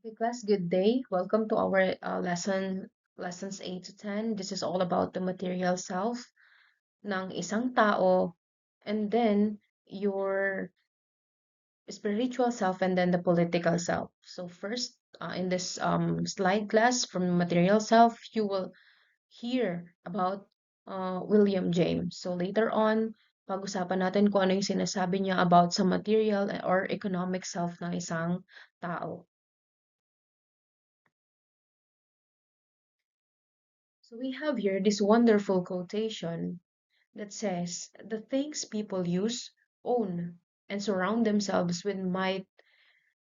Okay, class, good day. Welcome to our lessons 8 to 10. This is all about the material self ng isang tao, and then your spiritual self, and then the political self. So first, in this slide class from material self, you will hear about William James. So later on, pag-usapan natin kung ano yung sinasabi niya about sa material or economic self ng isang tao. So we have here this wonderful quotation that says, "The things people use, own, and surround themselves with might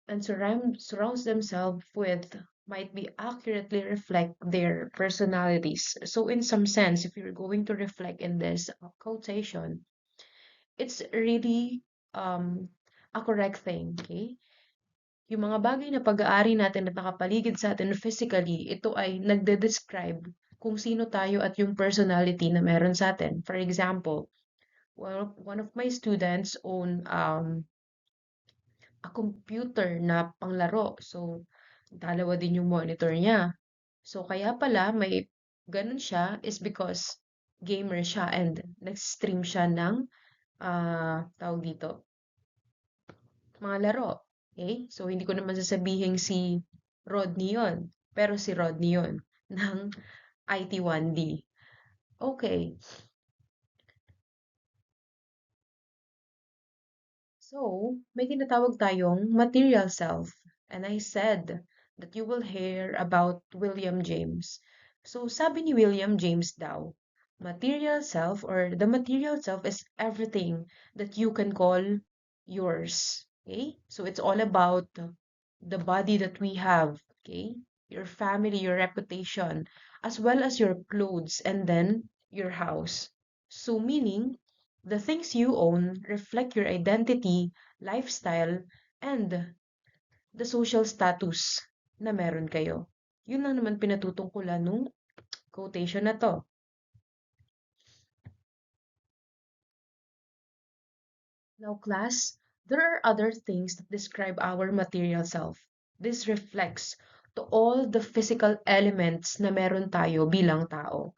and surrounds themselves with might be accurately reflect their personalities." So in some sense, if you're going to reflect in this quotation, it's really a correct thing, okay? Yung mga bagay na pag-aari natin at nakapaligid sa atin physically, ito ay nagde-describe kung sino tayo at yung personality na meron sa atin. For example, well, one of my students own a computer na panglaro. So, dalawa din yung monitor niya. So, kaya pala may ganun siya is because gamer siya and nag-stream siya ng tawag dito, mga laro. Okay? So, hindi ko naman sasabihin si Rodney yun. Pero si Rodney yun ng IT1D. Okay. So, may tinatawag tayong material self. And I said that you will hear about William James. So, sabi ni William James daw, material self or the material self is everything that you can call yours. Okay? So, it's all about the body that we have. Okay? Your family, your reputation, as well as your clothes, and then your house. So, meaning, the things you own reflect your identity, lifestyle, and the social status na meron kayo. Yun lang naman pinatutungkulan nung quotation na to. Now, class, there are other things that describe our material self. This reflects to all the physical elements na meron tayo bilang tao.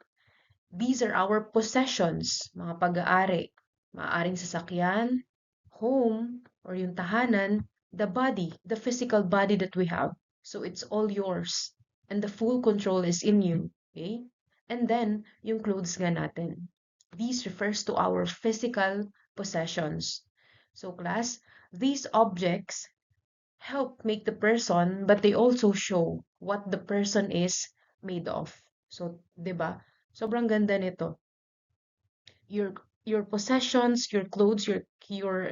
These are our possessions, mga pag-aari. Maaaring sasakyan, home, or yung tahanan, the body, the physical body that we have. So it's all yours. And the full control is in you. Okay? And then, yung clothes nga natin. These refers to our physical possessions. So class, these objects help make the person, but they also show what the person is made of. So, 'di ba? Sobrang ganda nito. Your your possessions, your clothes, your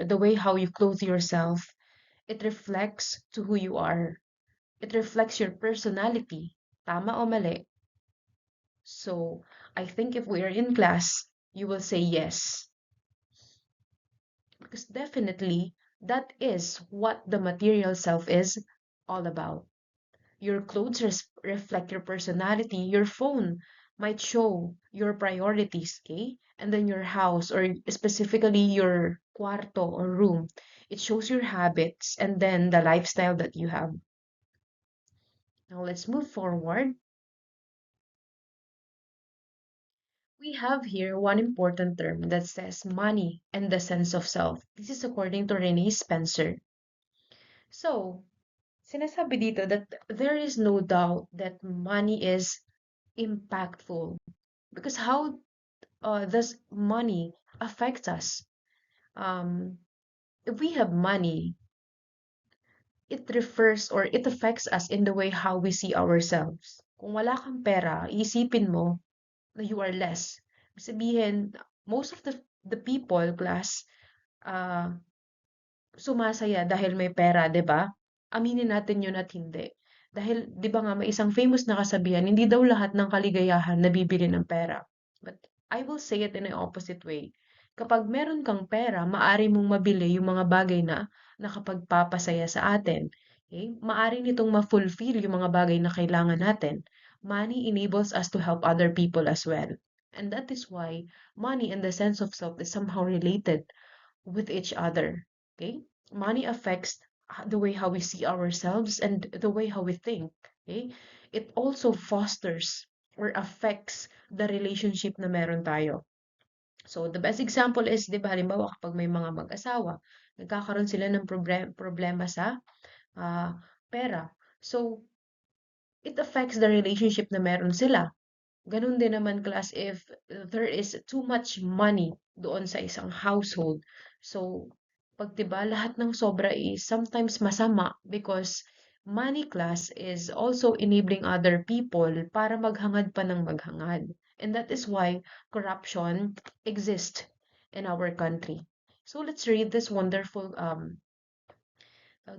the way how you clothe yourself, it reflects to who you are. It reflects your personality. Tama o mali? So, I think if we are in class, you will say yes. Because definitely that is what the material self is all about. Your clothes reflect your personality. Your phone might show your priorities, okay? And then your house, or specifically your cuarto or room, it shows your habits and then the lifestyle that you have. Now let's move forward. We have here one important term that says money and the sense of self. This is according to Renee Spencer. So, sinasabi dito that there is no doubt that money is impactful. Because how does money affect us? Um, if we have money, it refers or it affects us in the way how we see ourselves. Kung wala kang pera, isipin mo na you are less. Sabihin, most of the people, class, uh, sumasaya dahil may pera, 'di ba? Aminin natin 'yun at hindi. Dahil 'di ba nga may isang famous na kasabihan, hindi daw lahat ng kaligayahan nabibili ng pera. But I will say it in an opposite way. Kapag meron kang pera, maari mong mabili yung mga bagay na nakapagpapasaya sa atin. Okay? Maari nitong ma-fulfill yung mga bagay na kailangan natin. Money enables us to help other people as well. And that is why money and the sense of self is somehow related with each other. Okay? Money affects the way how we see ourselves and the way how we think. Okay? It also fosters or affects the relationship na meron tayo. So, the best example is, di ba, halimbawa, kapag may mga mag-asawa, nagkakaroon sila ng problema sa pera. So, it affects the relationship na meron sila. Ganun din naman class if there is too much money doon sa isang household. So, pag 'di ba lahat ng sobra is sometimes masama because money class is also enabling other people para maghangad pa ng maghangad. And that is why corruption exists in our country. So let's read this wonderful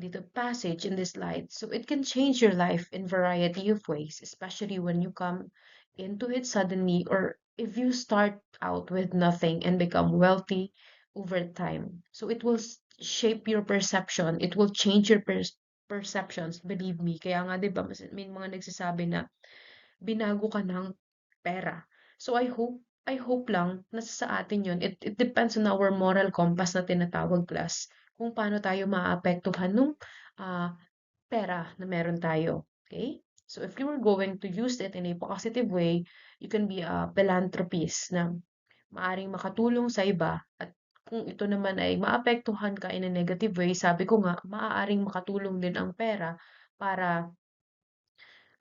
dito passage in this slide. So it can change your life in variety of ways, especially when you come into it suddenly or if you start out with nothing and become wealthy over time. So it will shape your perception. It will change your perceptions, believe me. Kaya nga 'di ba may mga nagsasabi na binago ka ng pera. So I hope lang nasa sa atin 'yun. It depends on our moral compass na tinatawag class kung paano tayo maaapektuhan nung ah, pera na meron tayo. Okay? So if you were going to use it in a positive way, you can be a philanthropist na maaring makatulong sa iba at kung ito naman ay maapektuhan ka in a negative way, sabi ko nga, maaaring makatulong din ang pera para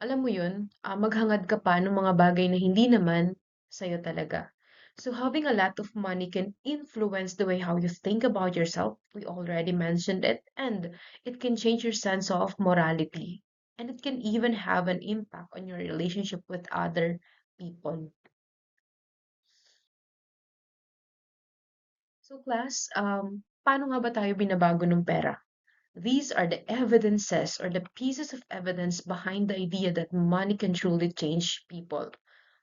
alam mo yun, maghangad ka pa ng mga bagay na hindi naman sa'yo talaga. So having a lot of money can influence the way how you think about yourself. We already mentioned it. And it can change your sense of morality. And it can even have an impact on your relationship with other people. So class, paano nga ba tayo binabago ng pera? These are the evidences or the pieces of evidence behind the idea that money can truly change people.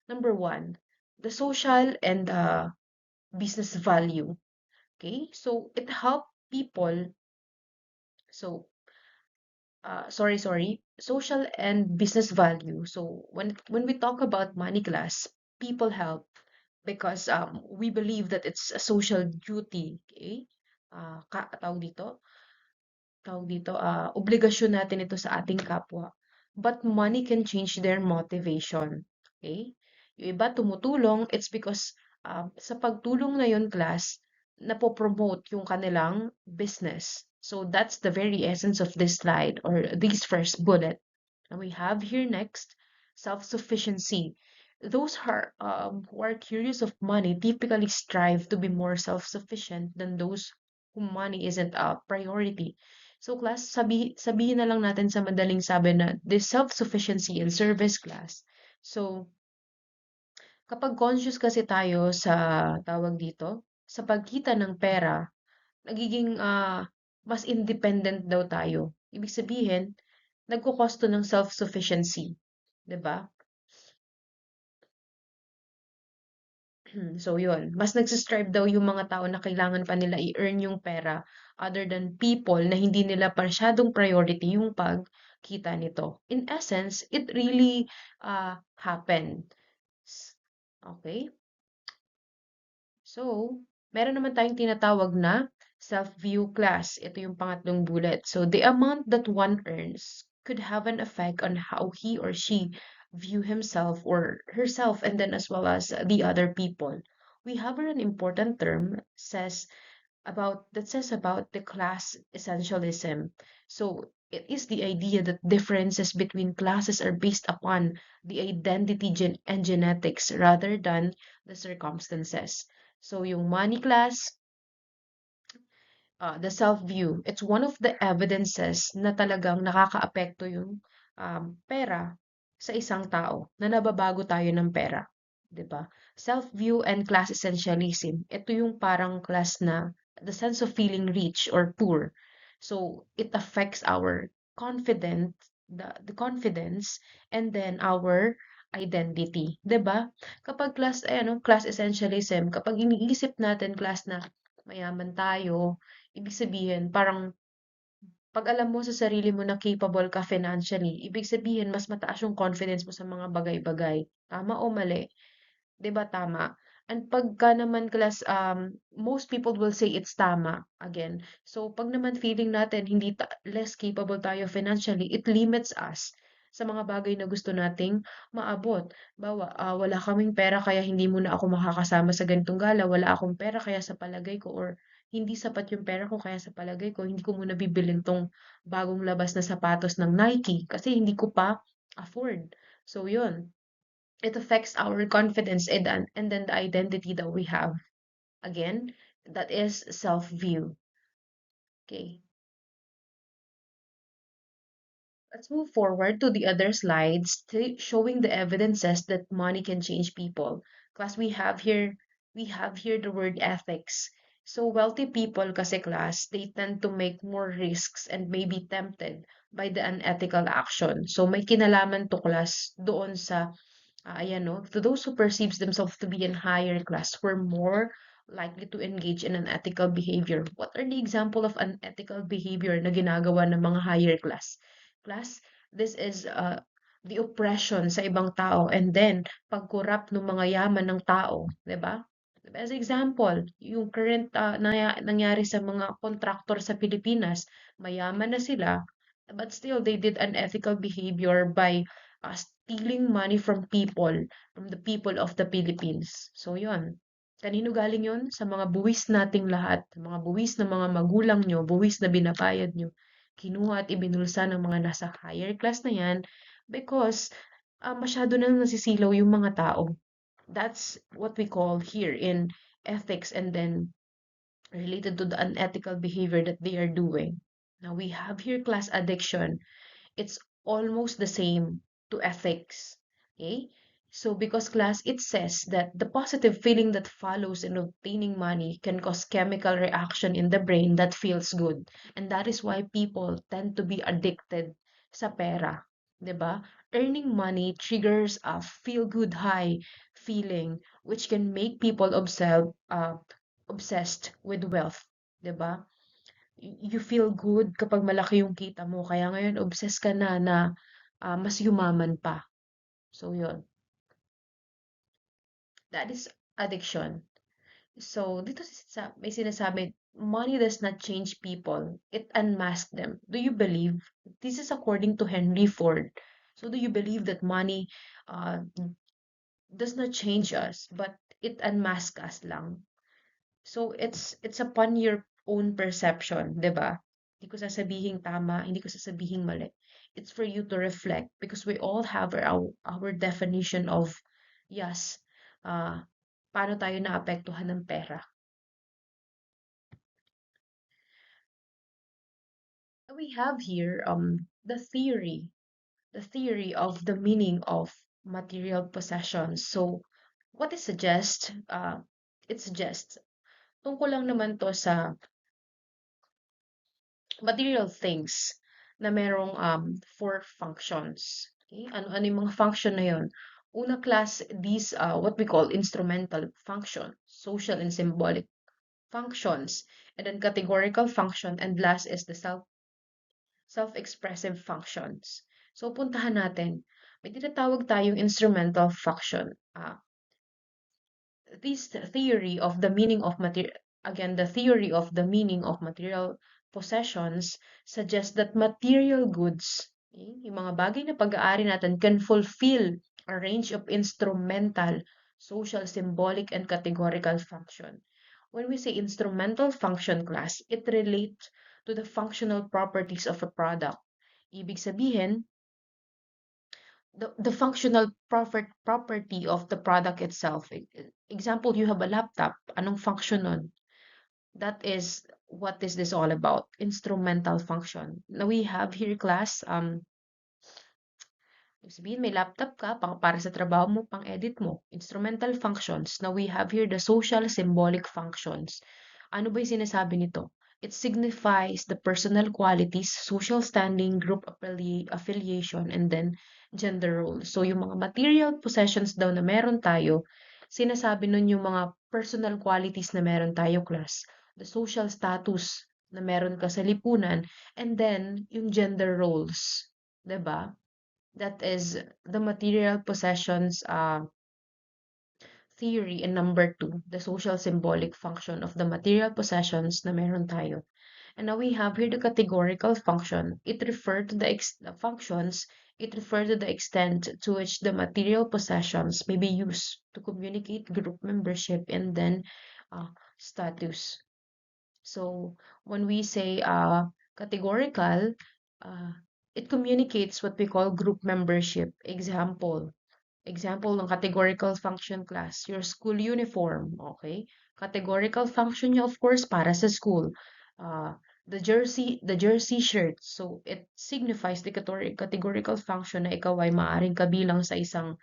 Number one, the social and business value. Okay, so it helped people. So, sorry, social and business value. So when we talk about money class, people help because we believe that it's a social duty. Okay, tawag dito obligasyon natin ito sa ating kapwa. But money can change their motivation. Okay? Yung iba tumutulong, it's because sa pagtulong na yun, class, napopromote yung kanilang business. So that's the very essence of this slide or this first bullet. And we have here next, self-sufficiency. Those who are curious of money typically strive to be more self-sufficient than those whom money isn't a priority. So class, sabihin na lang natin sa madaling sabi na this self-sufficiency in service class. So, kapag conscious kasi tayo sa tawag dito, sa pagkita ng pera, nagiging mas independent daw tayo. Ibig sabihin, nagkokosto ng self-sufficiency, 'di ba? So yun, mas nagsistrive daw yung mga tao na kailangan pa nila i-earn yung pera other than people na hindi nila masyadong priority yung pagkita nito. In essence, it really happened. Okay? So, meron naman tayong tinatawag na self-view class. Ito yung pangatlong bullet. So, the amount that one earns could have an effect on how he or she view himself or herself and then as well as the other people. We have an important term says about the class essentialism. So it is the idea that differences between classes are based upon the identity and genetics rather than the circumstances. So yung money class, the self-view, it's one of the evidences na talagang nakakaapekto yung pera sa isang tao, na nababago tayo ng pera. 'Di ba? Self-view and class essentialism, ito yung parang class na the sense of feeling rich or poor. So, it affects our confidence, the confidence, and then our identity. 'Di ba? Kapag class essentialism, kapag iniisip natin class na mayaman tayo, ibig sabihin parang pag alam mo sa sarili mo na capable ka financially, ibig sabihin mas mataas yung confidence mo sa mga bagay-bagay. Tama o mali? 'Di ba tama? And pagka naman class, most people will say it's tama again. So pag naman feeling natin hindi less capable tayo financially, it limits us sa mga bagay na gusto nating maabot. Bawa, wala kaming pera kaya hindi mo na ako makakasama sa ganitong gala, wala akong pera kaya sa palagay ko, or hindi sapat yung pera ko kaya sa palagay ko hindi ko muna bibilin tong bagong labas na sapatos ng Nike kasi hindi ko pa afford. So yun, it affects our confidence and then the identity that we have. Again, that is self-view. Okay, let's move forward to the other slides showing the evidences that money can change people. Class, we have here the word ethics. So wealthy people kasi class, they tend to make more risks and may be tempted by the unethical action. So may kinalaman to class doon sa ayan no, to those who perceives themselves to be in higher class were more likely to engage in unethical behavior. What are the example of unethical behavior na ginagawa ng mga higher class? Class, this is the oppression sa ibang tao and then pagkurap ng mga yaman ng tao, 'di ba? As example, yung current nangyari sa mga contractor sa Pilipinas, mayaman na sila, but still they did unethical behavior by stealing money from the people of the Philippines. So, yon. Kanino galing yon? Sa mga buwis nating lahat, mga buwis ng mga magulang nyo, buwis na binabayad nyo. Kinuha at ibinulsa ng mga nasa higher class na yan because masyado nang nasisilaw yung mga tao. That's what we call here in ethics and then related to the unethical behavior that they are doing. Now we have here class addiction. It's almost the same to ethics. Okay? So because class, it says that the positive feeling that follows in obtaining money can cause chemical reaction in the brain that feels good. And that is why people tend to be addicted sa pera. 'Di ba? Earning money triggers a feel-good high feeling which can make people obsessed with wealth. 'Di ba? You feel good kapag malaki yung kita mo. Kaya ngayon, obsessed ka na mas yumaman pa. So, yun. That is addiction. So, dito may sinasabi, money does not change people. It unmasks them. Do you believe? This is according to Henry Ford. So, do you believe that money uh, does not change us, but it unmasks us lang? So it's upon your own perception, 'di ba? Hindi ko sasabihin tama, hindi ko sasabihin mali. It's for you to reflect because we all have our definition of yes, uh, paano tayo naapektuhan ng pera. We have here the theory of the meaning of material possessions. So what it suggests tungkol lang naman to sa material things na merong four functions. Okay? Ano yung mga function na yun? Una class, these what we call instrumental function, social and symbolic functions, and then categorical function, and last is the self-expressive functions. So puntahan natin. May tinatawag tayong instrumental function. This theory of the meaning of material again the theory of the meaning of material possessions suggests that material goods, yung mga bagay na pag-aari natin can fulfill a range of instrumental, social, symbolic, and categorical function. When we say instrumental function class, it relates to the functional properties of a product. Ibig sabihin, the functional property of the product itself. Example, you have a laptop. Anong function nun? That is what is this all about? Instrumental function. Now we have here class, ibig sabihin may laptop ka para sa trabaho mo, pang edit mo. Instrumental functions. Now we have here the social symbolic functions. Ano ba yung sinasabi nito? It signifies the personal qualities, social standing, group affiliation, and then gender role. So yung mga material possessions daw na meron tayo, sinasabi nun yung mga personal qualities na meron tayo class, the social status na meron ka sa lipunan, and then yung gender roles. 'Di ba? That is the material possessions theory, and number two, the social symbolic function of the material possessions na meron tayo. And now we have here the categorical function. It refers to the functions. It refers to the extent to which the material possessions may be used to communicate group membership and then status. So when we say categorical, uh, it communicates what we call group membership. Example ng categorical function class, your school uniform, okay? Categorical function niya, of course, para sa school. Uh, the jersey shirt. So, it signifies the categorical function na ikaw ay maaaring kabilang sa isang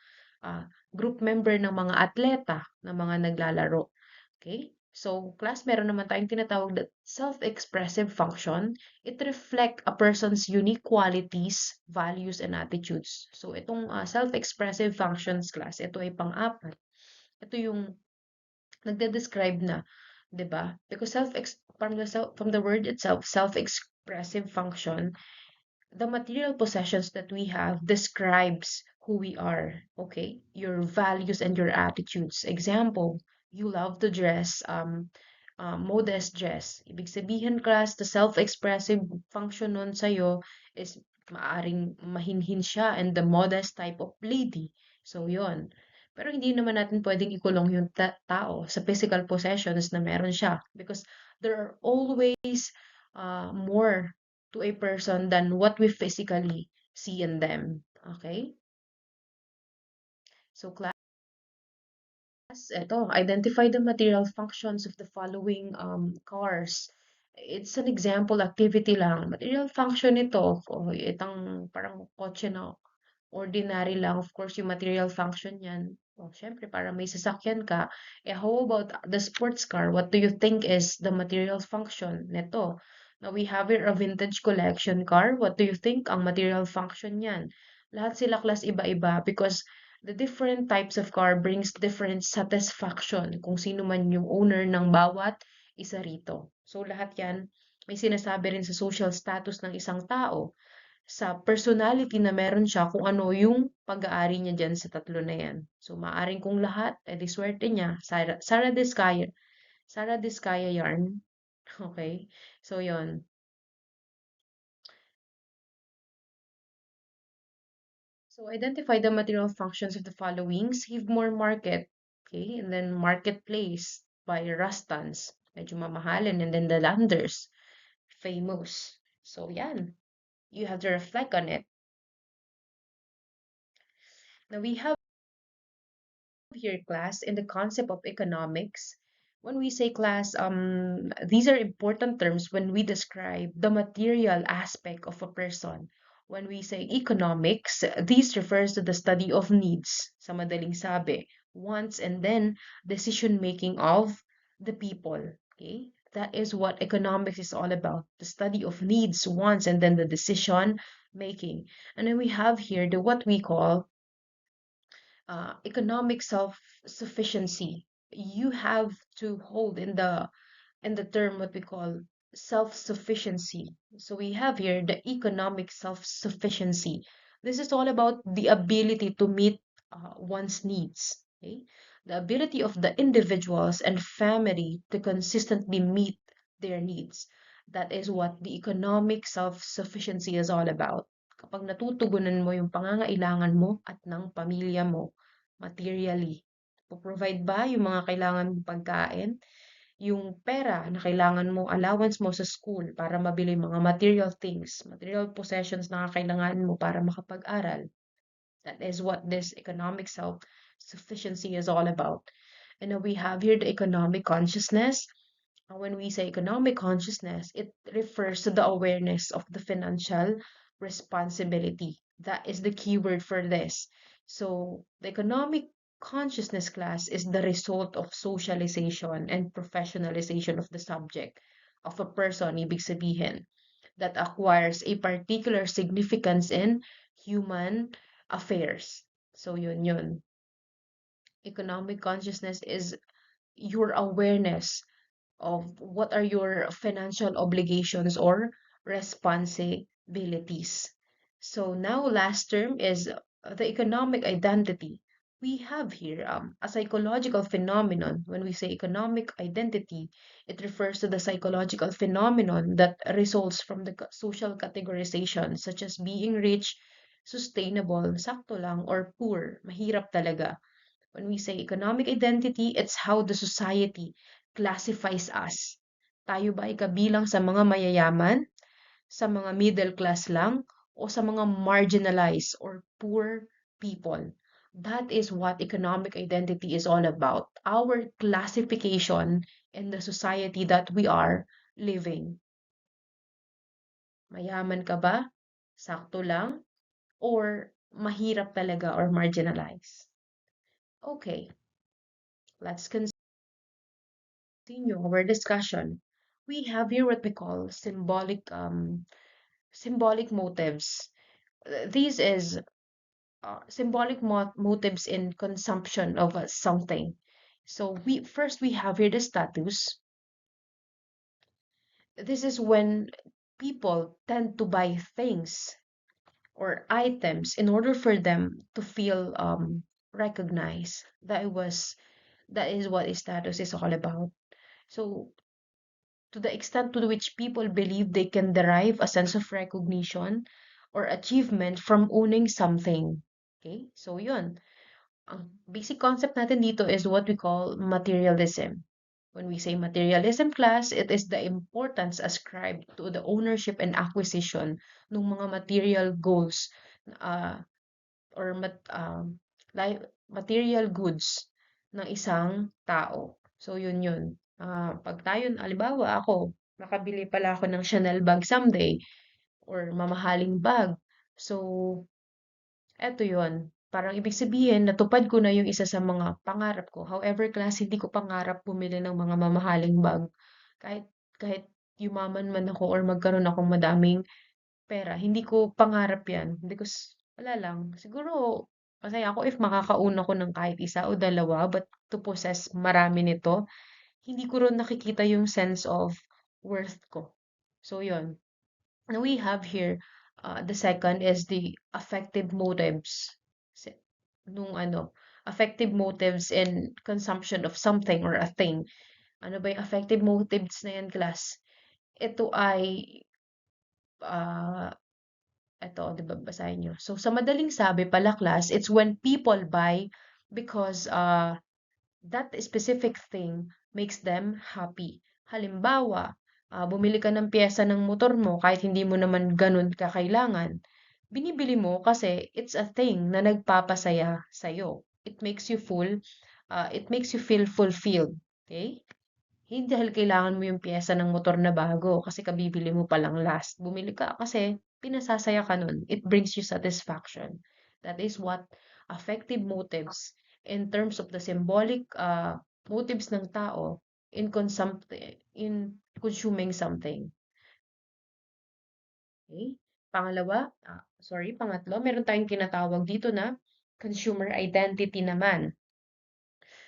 group member ng mga atleta, ng mga naglalaro. Okay? So, class, meron naman tayong tinatawag na self-expressive function. It reflect a person's unique qualities, values, and attitudes. So, itong self-expressive functions class, ito ay pang-apat. Ito yung nagde-describe na, 'di ba? Because from the word itself, self-expressive function, the material possessions that we have describes who we are, okay? Your values and your attitudes. Example, you love to dress, modest dress. Ibig sabihin, class, the self-expressive function nun sa'yo is maaring mahinhin siya and the modest type of lady. So, yon. Pero hindi naman natin pwedeng ikulong yung tao sa physical possessions na meron siya because there are always more to a person than what we physically see in them. Okay? So class, ito, identify the material functions of the following cars. It's an example activity lang. Material function ito, itang parang kotse na ordinary lang. Of course, yung material function yan. Oh, syempre, para may sasakyan ka. How about the sports car? What do you think is the material function nito? Now, we have here a vintage collection car. What do you think ang material function yan? Lahat sila class iba-iba because the different types of car brings different satisfaction kung sino man yung owner ng bawat isa rito. So, lahat yan may sinasabi rin sa social status ng isang tao sa personality na meron siya kung ano yung pag-aari niya dyan sa tatlo na yan. So, maaring kung lahat, di swerte niya. Sara Diskaya. Sara Diskaya yarn. Okay? So, yon. So, identify the material functions of the following. Save more market. Okay? And then marketplace by Rustans. Medyo mamahalin. And then the Landers. Famous. So, yan. You have to reflect on it. Now, we have here class in the concept of economics. When we say class, these are important terms when we describe the material aspect of a person. When we say economics, this refers to the study of needs, sa madaling sabi, wants, and then decision making of the people. Okay, that is what economics is all about: the study of needs, wants, and then the decision making. And then we have here the what we call economic self-sufficiency. You have to hold in the term what we call self-sufficiency. So we have here the economic self-sufficiency. This is all about the ability to meet one's needs. Okay? The ability of the individuals and family to consistently meet their needs. That is what the economic self-sufficiency is all about. Kapag natutugunan mo yung pangangailangan mo at ng pamilya mo materially. Po-provide ba yung mga kailangan mong pagkain? Yung pera na kailangan mo, allowance mo sa school para mabili mga material things, material possessions na kailangan mo para makapag-aral. That is what this economic self-sufficiency is all about. And now we have here the economic consciousness. When we say economic consciousness, it refers to the awareness of the financial responsibility. That is the keyword for this. So, the economic consciousness class is the result of socialization and professionalization of the subject of a person, ibig sabihin, that acquires a particular significance in human affairs. So, yun. Economic consciousness is your awareness of what are your financial obligations or responsibilities. So now last term is the economic identity. we have here a psychological phenomenon. When we say economic identity, it refers to the psychological phenomenon that results from the social categorization, such as being rich, sustainable, sakto lang, or poor, mahirap talaga. When we say economic identity, it's how the society classifies us. Tayo ba ay kabilang sa mga mayayaman, sa mga middle class lang, o sa mga marginalized or poor people? That is what economic identity is all about. Our classification in the society that we are living. Mayaman ka ba? Sakto lang? Or mahirap talaga or marginalized? Okay, let's continue our discussion. We have here what we call symbolic motives. These is symbolic motives in consumption of something. So we have here the status. This is when people tend to buy things or items in order for them to feel recognized. That is what status is all about. So to the extent to which people believe they can derive a sense of recognition or achievement from owning something. Okay? So yun. Ang basic concept natin dito is what we call materialism. When we say materialism class, it is the importance ascribed to the ownership and acquisition ng mga material goals uh, or material goods ng isang tao. So yun yun. Pag tayo, alibawa ako, nakabili pala ako ng Chanel bag someday or mamahaling bag. So, eto yun. Parang ibig sabihin, natupad ko na yung isa sa mga pangarap ko. However, class, hindi ko pangarap bumili ng mga mamahaling bag. Kahit, kahit yumaman man ako or magkaroon akong madaming pera, hindi ko pangarap yan. Hindi ko, wala lang. Siguro, masaya ako if makakauna ko ng kahit isa o dalawa, but to possess marami nito, hindi ko rin nakikita yung sense of worth ko. So, yun. Now we have here, the second is the affective motives. Si- Nung affective motives in consumption of something or a thing. Ano ba yung affective motives na yan, class? Ito ay, uh, ito, di ba, basahin nyo. So, sa madaling sabi pala, class, it's when people buy because that specific thing makes them happy. Halimbawa, bumili ka ng piyesa ng motor mo kahit hindi mo naman ganun kakailangan. Binibili mo kasi it's a thing na nagpapasaya sa'yo. It makes you feel fulfilled. Okay? Hindi dahil kailangan mo yung piyesa ng motor na bago kasi kabibili mo pa lang last. Bumili ka kasi pinasasaya ka nun. It brings you satisfaction. That is what affective motives in terms of the symbolic motives ng tao in consuming something. Okay? Pangatlo, meron tayong tinatawag dito na consumer identity naman.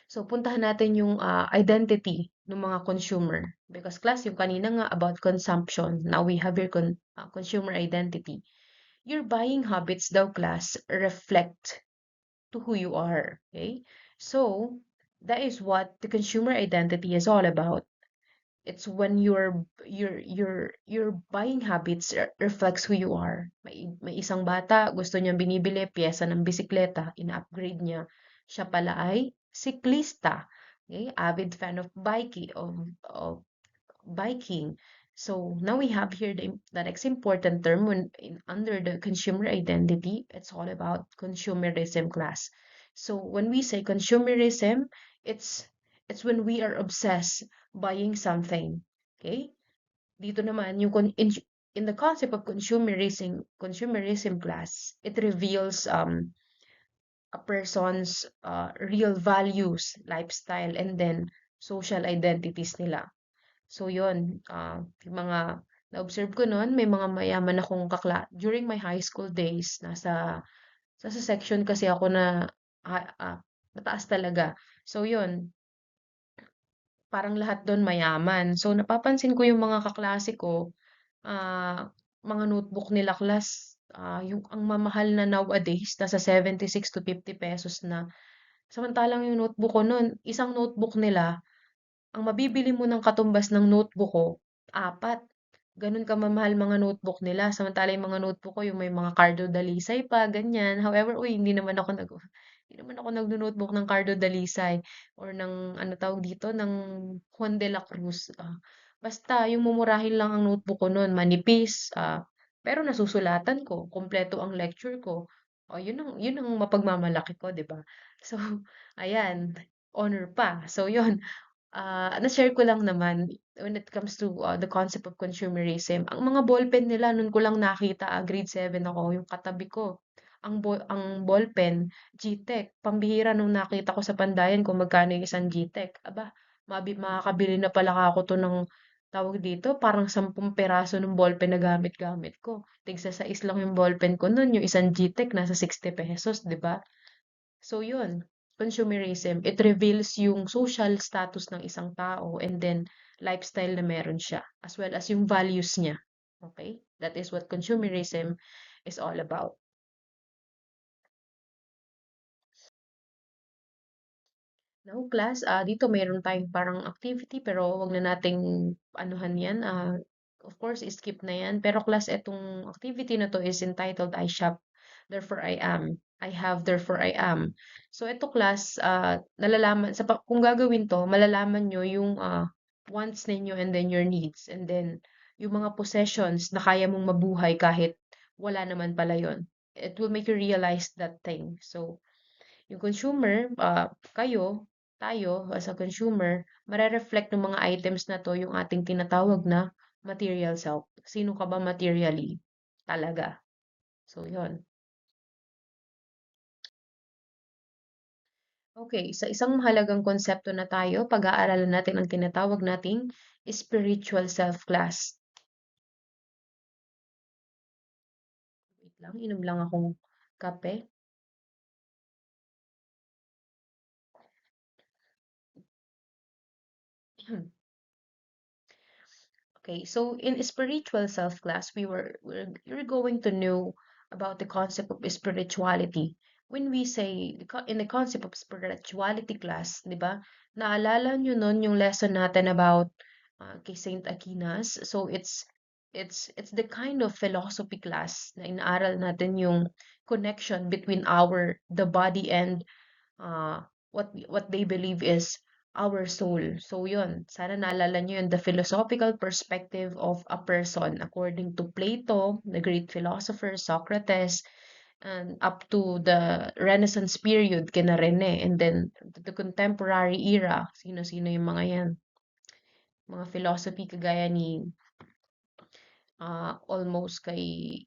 So, puntahan natin yung identity ng mga consumer. Because class, yung kanina nga about consumption. Now we have your consumer identity. Your buying habits daw, class, reflect to who you are. Okay? So, that is what the consumer identity is all about. It's when your buying habits reflects who you are. May isang bata, gusto niyang binibili piyesa ng bisikleta, ina-upgrade niya. Siya pala ay siklista. Okay? Avid fan of biking. So now we have here the next important term under the consumer identity. It's all about consumerism, class. So when we say consumerism, it's it's when we are obsessed buying something. Okay? Dito naman yung in the concept of consumerism class, it reveals a person's real values, lifestyle, and then social identities nila. So yun, yung mga na-observe ko noon, may mga mayaman akong during my high school days, sa section kasi ako na mataas talaga. So yun, parang lahat doon mayaman. So napapansin ko yung mga kaklase ko, mga notebook nila class, yung ang mamahal na nowadays, nasa 76 to 50 pesos na. Samantalang yung notebook ko nun, isang notebook nila, ang mabibili mo ng katumbas ng notebook ko, apat. Ganun kamamahal mga notebook nila. Samantala yung mga notebook ko, yung may mga Cardo Dalisay pa, ganyan. However, uy, hindi naman ako nagno-notebook ng Cardo Dalisay or ng, ano tawag dito, ng Juan de la Cruz. Basta, yung mumurahin lang ang notebook ko noon, manipis, pero nasusulatan ko, kompleto ang lecture ko. O, yun ang mapagmamalaki ko, di ba? So, ayan, honor pa. So, yun, na-share ko lang naman when it comes to the concept of consumerism. Ang mga ballpen nila, nun ko lang nakita, grade 7 ako, yung katabi ko. Ang ballpen, GTEC. Pambihira nung nakita ko sa Pandayan kung magkano yung isang GTEC. Aba, makakabili na pala ako to ng tawag dito, parang 10 peraso ng ballpen na gamit-gamit ko. Tigsa sais lang yung ballpen ko nun, yung isang GTEC nasa 60 pesos, di ba? So yun, consumerism, it reveals yung social status ng isang tao and then lifestyle na meron siya, as well as yung values niya. Okay? That is what consumerism is all about. Now, class, dito meron tayong parang activity pero wag na nating anuhan yan. Of course, skip na yan. Pero class, etong activity na to is entitled I shop, therefore I am. I have, therefore I am. So, ito class, nalalaman, kung gagawin to, malalaman nyo yung wants ninyo and then your needs. And then, yung mga possessions na kaya mong mabuhay kahit wala naman pala yon. It will make you realize that thing. So, yung consumer, tayo as a consumer, mare-reflect ng mga items na to yung ating tinatawag na material self. Sino ka ba materially? Talaga. So, yon. Okay, sa isang mahalagang konsepto na tayo, pag-aaralan natin ang tinatawag nating spiritual self-class. Wait lang, inom lang akong kape. Okay, so in spiritual self class, we're going to know about the concept of spirituality. When we say in the concept of spirituality class, 'di ba? Naalala nyo nun yung lesson natin about kay Saint Aquinas. So it's the kind of philosophy class na inaaral natin yung connection between the body and what they believe is our soul. So yun, sana naalala nyo yun, the philosophical perspective of a person according to Plato, the great philosopher, Socrates, and up to the Renaissance period, kina Rene, and then the contemporary era, sino-sino yung mga yan. Mga philosophy kagaya ni almost kay,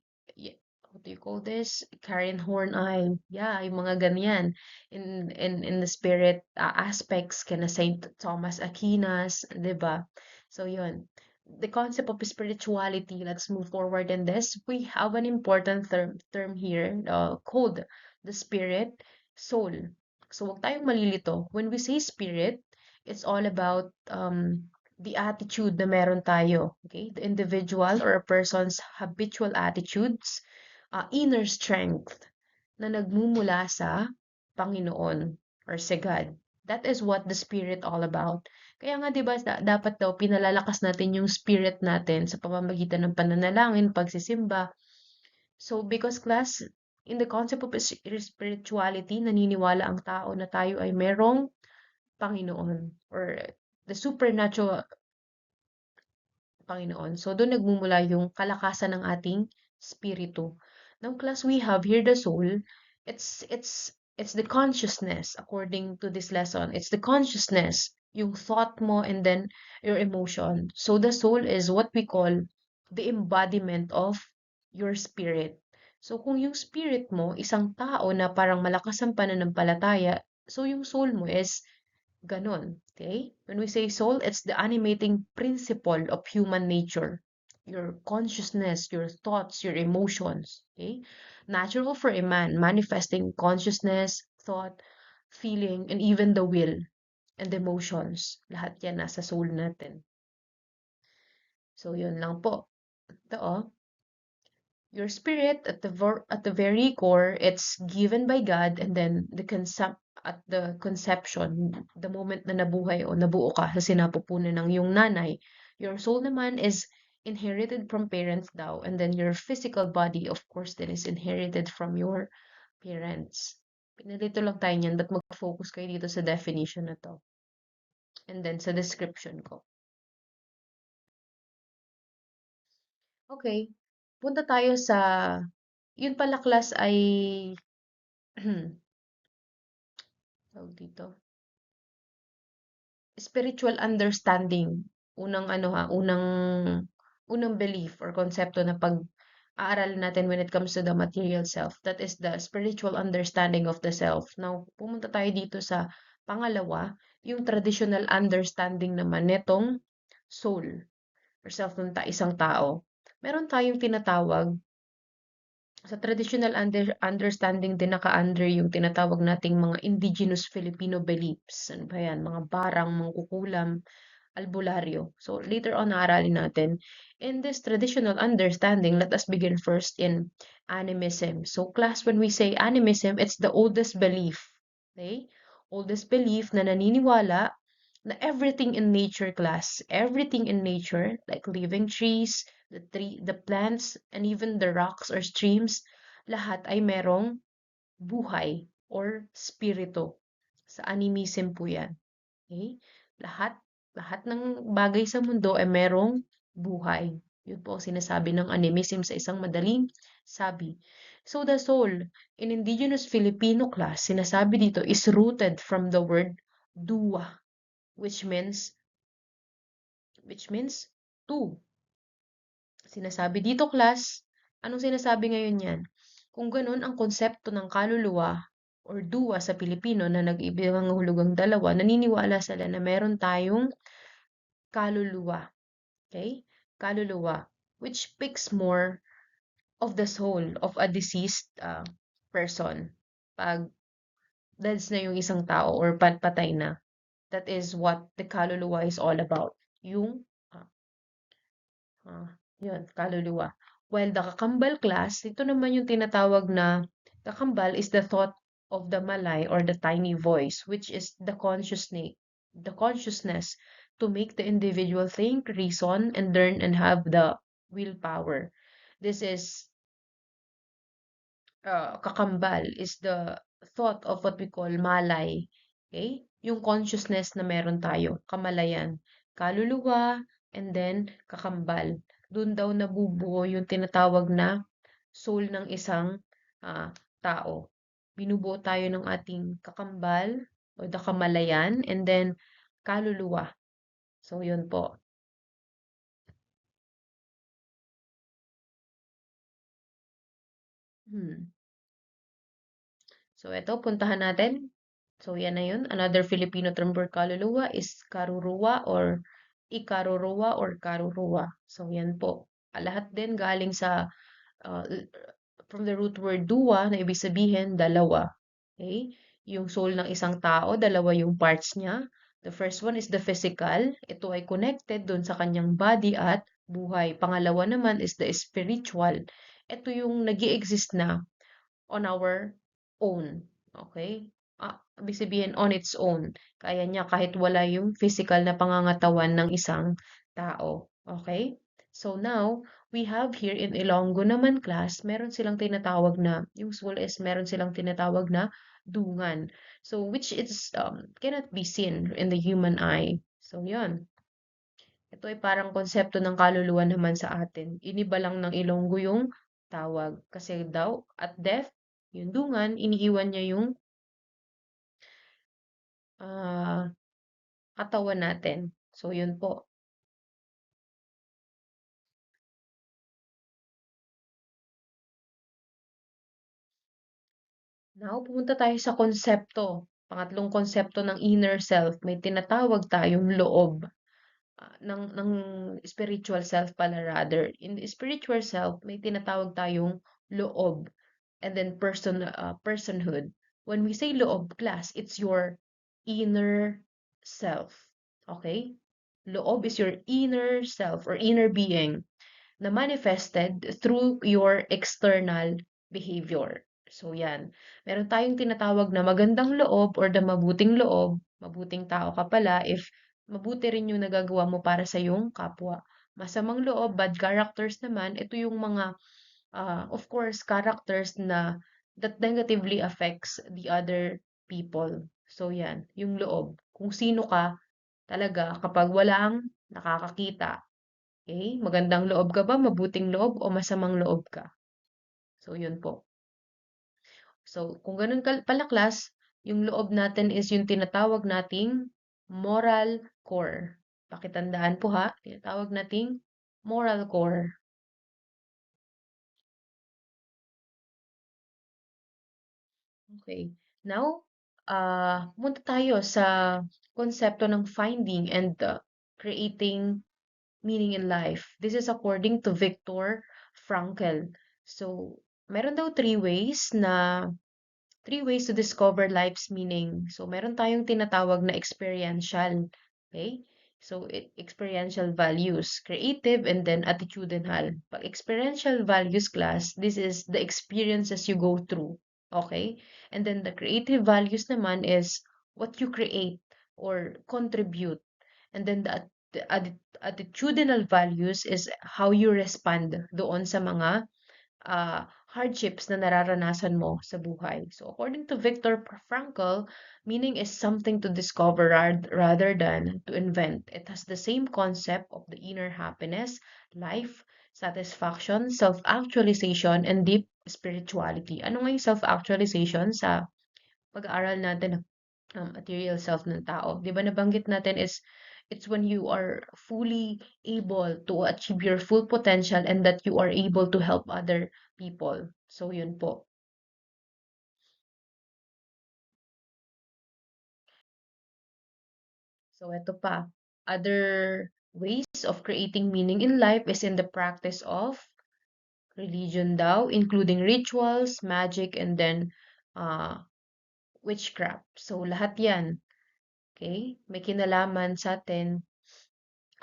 what do you call this? Karen Horney. Yeah, yung mga ganyan. In the spirit aspects, kina Saint Thomas Aquinas, 'di ba? So, yun. The concept of spirituality, let's move forward in this. We have an important term here, called the spirit, soul. So, wag tayong malilito. When we say spirit, it's all about the attitude na meron tayo, okay? The individual or a person's habitual attitudes, inner strength na nagmumula sa Panginoon or sa God. That is what the spirit all about. Kaya nga 'di ba dapat daw pinalalakas natin yung spirit natin sa pamamagitan ng pananalangin, pagsisimba. So because class, in the concept of spirituality, naniniwala ang tao na tayo ay merong Panginoon or the supernatural Panginoon. So, doon nagmumula yung kalakasan ng ating spiritu. Now, class, we have here the soul. It's the consciousness, according to this lesson. It's the consciousness, yung thought mo and then your emotion. So, the soul is what we call the embodiment of your spirit. So, kung yung spirit mo, isang tao na parang malakas ang pananampalataya, so yung soul mo is ganon, okay? When we say soul, it's the animating principle of human nature. Your consciousness, your thoughts, your emotions, okay? Natural for a man, manifesting consciousness, thought, feeling, and even the will and emotions. Lahat yan nasa soul natin. So, yun lang po. Ito, your spirit at the very core, it's given by God, and then at the conception, the moment na nabuhay o nabuo ka sa sinapupunan ng iyong nanay. Your soul naman is inherited from parents daw, and then your physical body, of course, then is inherited from your parents. Pinalito lang tayo niyan, but mag-focus kayo dito sa definition na to. And then sa description ko. Okay, punta tayo sa, yun pala class ay, tawag dito, spiritual understanding. Unang belief or konsepto na pag-aaralan natin when it comes to the material self. That is the spiritual understanding of the self. Now, pumunta tayo dito sa pangalawa, yung traditional understanding naman netong soul or self ng isang tao. Meron tayong tinatawag sa traditional understanding din naka-under yung tinatawag nating mga indigenous Filipino beliefs. Ano ba yan? Mga barang, mangkukulam, albularyo. So, later on, naaralin natin. In this traditional understanding, let us begin first in animism. So, class, when we say animism, it's the oldest belief. Okay? Oldest belief na naniniwala na everything in nature, class, everything in nature, like living trees, the plants, and even the rocks or streams, lahat ay merong buhay or spirito. Sa animism po yan. Okay? Lahat, lahat ng bagay sa mundo ay merong buhay. Yun po ang sinasabi ng animism sa isang madaling sabi. So the soul in indigenous Filipino class, sinasabi dito, is rooted from the word dua, which means two. Sinasabi dito, class, anong sinasabi ngayon yan? Kung ganun ang konsepto ng kaluluwa or duwa sa Pilipino na nag-ibig ang hulugang dalawa, naniniwala sila na meron tayong kaluluwa. Okay? Kaluluwa, which speaks more of the soul of a deceased person. Pag deads na yung isang tao or patay na, that is what the kaluluwa is all about. Yung uh, yun, kaluluwa. While the kakambal class, ito naman yung tinatawag na kakambal is the thought of the malay or the tiny voice, which is the consciousness to make the individual think, reason, and learn and have the willpower. This is kakambal is the thought of what we call malay. Okay? Yung consciousness na meron tayo, kamalayan, kaluluwa, and then kakambal. Doon daw nabubuo yung tinatawag na soul ng isang tao. Binubuo tayo ng ating kakambal o the kamalayan, and then kaluluwa. So, yun po. So, ito, puntahan natin. So, yan na yun. Another Filipino term for kaluluwa is karuruwa or ikaruruwa or karuruwa. So, yan po. Lahat din galing sa, uh, from the root word duwa, na ibig sabihin, dalawa. Okay? Yung soul ng isang tao, dalawa yung parts niya. The first one is the physical. Ito ay connected dun sa kanyang body at buhay. Pangalawa naman is the spiritual. Ito yung nag exist na on our own. Okay? Ibig sabihin on its own. Kaya niya kahit wala yung physical na pangangatawan ng isang tao. Okay? So now, we have here in Ilonggo naman class, meron silang tinatawag na, yung soul is meron silang tinatawag na dungan. So, which is, cannot be seen in the human eye. So, yun. Ito ay parang konsepto ng kaluluwa naman sa atin. Iniba lang ng Ilonggo yung tawag. Kasi daw, at death, yung dungan, iniiwan niya yung ah, katawan natin. So, yun po. Now, pumunta tayo sa konsepto. Pangatlong konsepto ng inner self. May tinatawag tayong loob. Ng spiritual self pala rather. In the spiritual self, may tinatawag tayong loob. And then personhood. When we say loob, class, it's your inner self. Okay? Loob is your inner self or inner being na manifested through your external behavior. So yan, meron tayong tinatawag na magandang loob or the mabuting loob. Mabuting tao ka pala if mabuti rin yung nagagawa mo para sa iyong kapwa. Masamang loob, bad characters naman, ito yung mga, of course, characters na that negatively affects the other people. So yan, yung loob. Kung sino ka talaga kapag walang nakakakita. Okay? Magandang loob ka ba, mabuting loob, o masamang loob ka? So yun po. So, kung ganun pala class, yung loob natin is yung tinatawag nating moral core. Pakitandaan po ha, tinatawag nating moral core. Okay. Now, punta tayo sa konsepto ng finding and creating meaning in life. This is according to Viktor Frankl. So, meron daw three ways to discover life's meaning. So, meron tayong tinatawag na experiential. Okay? So, experiential values, creative, and then attitudinal. Pag experiential values class, this is the experiences you go through. Okay? And then the creative values naman is what you create or contribute. And then attitudinal values is how you respond doon sa mga hardships na nararanasan mo sa buhay. So, according to Viktor Frankl, meaning is something to discover rather than to invent. It has the same concept of the inner happiness, life, satisfaction, self-actualization, and deep spirituality. Ano nga yung self-actualization sa pag-aaral natin ng material self ng tao? Di ba nabanggit natin is it's when you are fully able to achieve your full potential and that you are able to help other people. So, yun po. So, ito pa. Other ways of creating meaning in life is in the practice of religion daw, including rituals, magic, and then uh, witchcraft. So, lahat yan. Okay? May kinalaman sa atin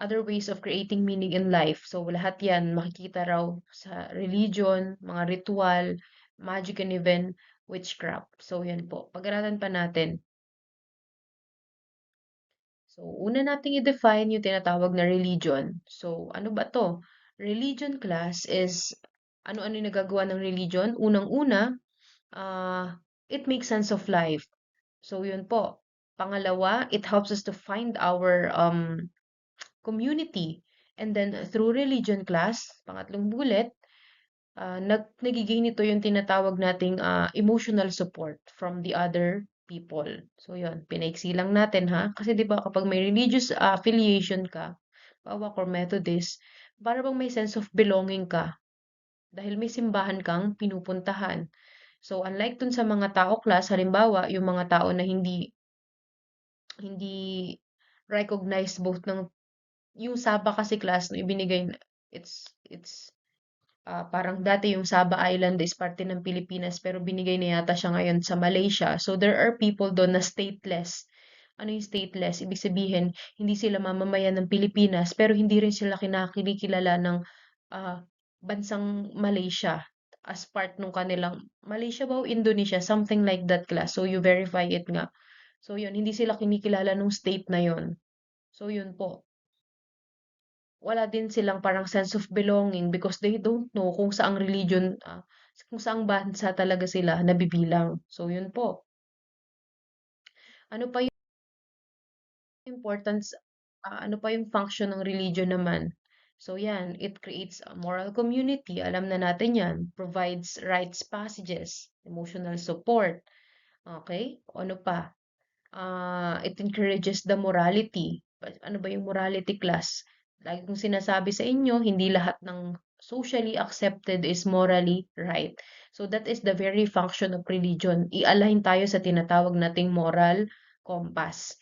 other ways of creating meaning in life. So, lahat yan makikita raw sa religion, mga ritual, magic, and even witchcraft. So, yan po. Pag-aralan pa natin. So, una nating i-define yung tinatawag na religion. So, ano ba to? Religion class is ano-ano yung nagagawa ng religion? Unang-una, it makes sense of life. So, yun po. Pangalawa, it helps us to find our community. And then through religion class, pangatlong bullet, nagiging nito yung tinatawag nating emotional support from the other people. So yun, pinaiksi lang natin ha. Kasi 'di ba kapag may religious affiliation ka, Bawa or Methodist, para bang may sense of belonging ka dahil may simbahan kang pinupuntahan. So unlike dun sa mga tao class, halimbawa, yung mga tao na hindi recognized both ng yung Saba kasi class na ibinigay it's parang dati yung Saba Island is parte ng Pilipinas pero binigay na yata siya ngayon sa Malaysia. So there are people doon na stateless. Ano yung stateless? Ibig sabihin, hindi sila mamamayan ng Pilipinas pero hindi rin sila kinikilala ng ah, bansang Malaysia as part nung kanilang Malaysia ba o Indonesia, something like that class. So you verify it nga. So yun, hindi sila kinikilala nung state na yun. So yun po, wala din silang parang sense of belonging because they don't know kung saang religion, kung saang bansa talaga sila nabibilang. So, yun po. Ano pa yung importance, ano pa yung function ng religion naman? So, yan, it creates a moral community. Alam na natin yan. Provides rites passages, emotional support. Okay? O ano pa? It encourages the morality. Ano ba yung morality class? Lagi kong sinasabi sa inyo, hindi lahat ng socially accepted is morally right. So that is the very function of religion. I-align tayo sa tinatawag nating moral compass.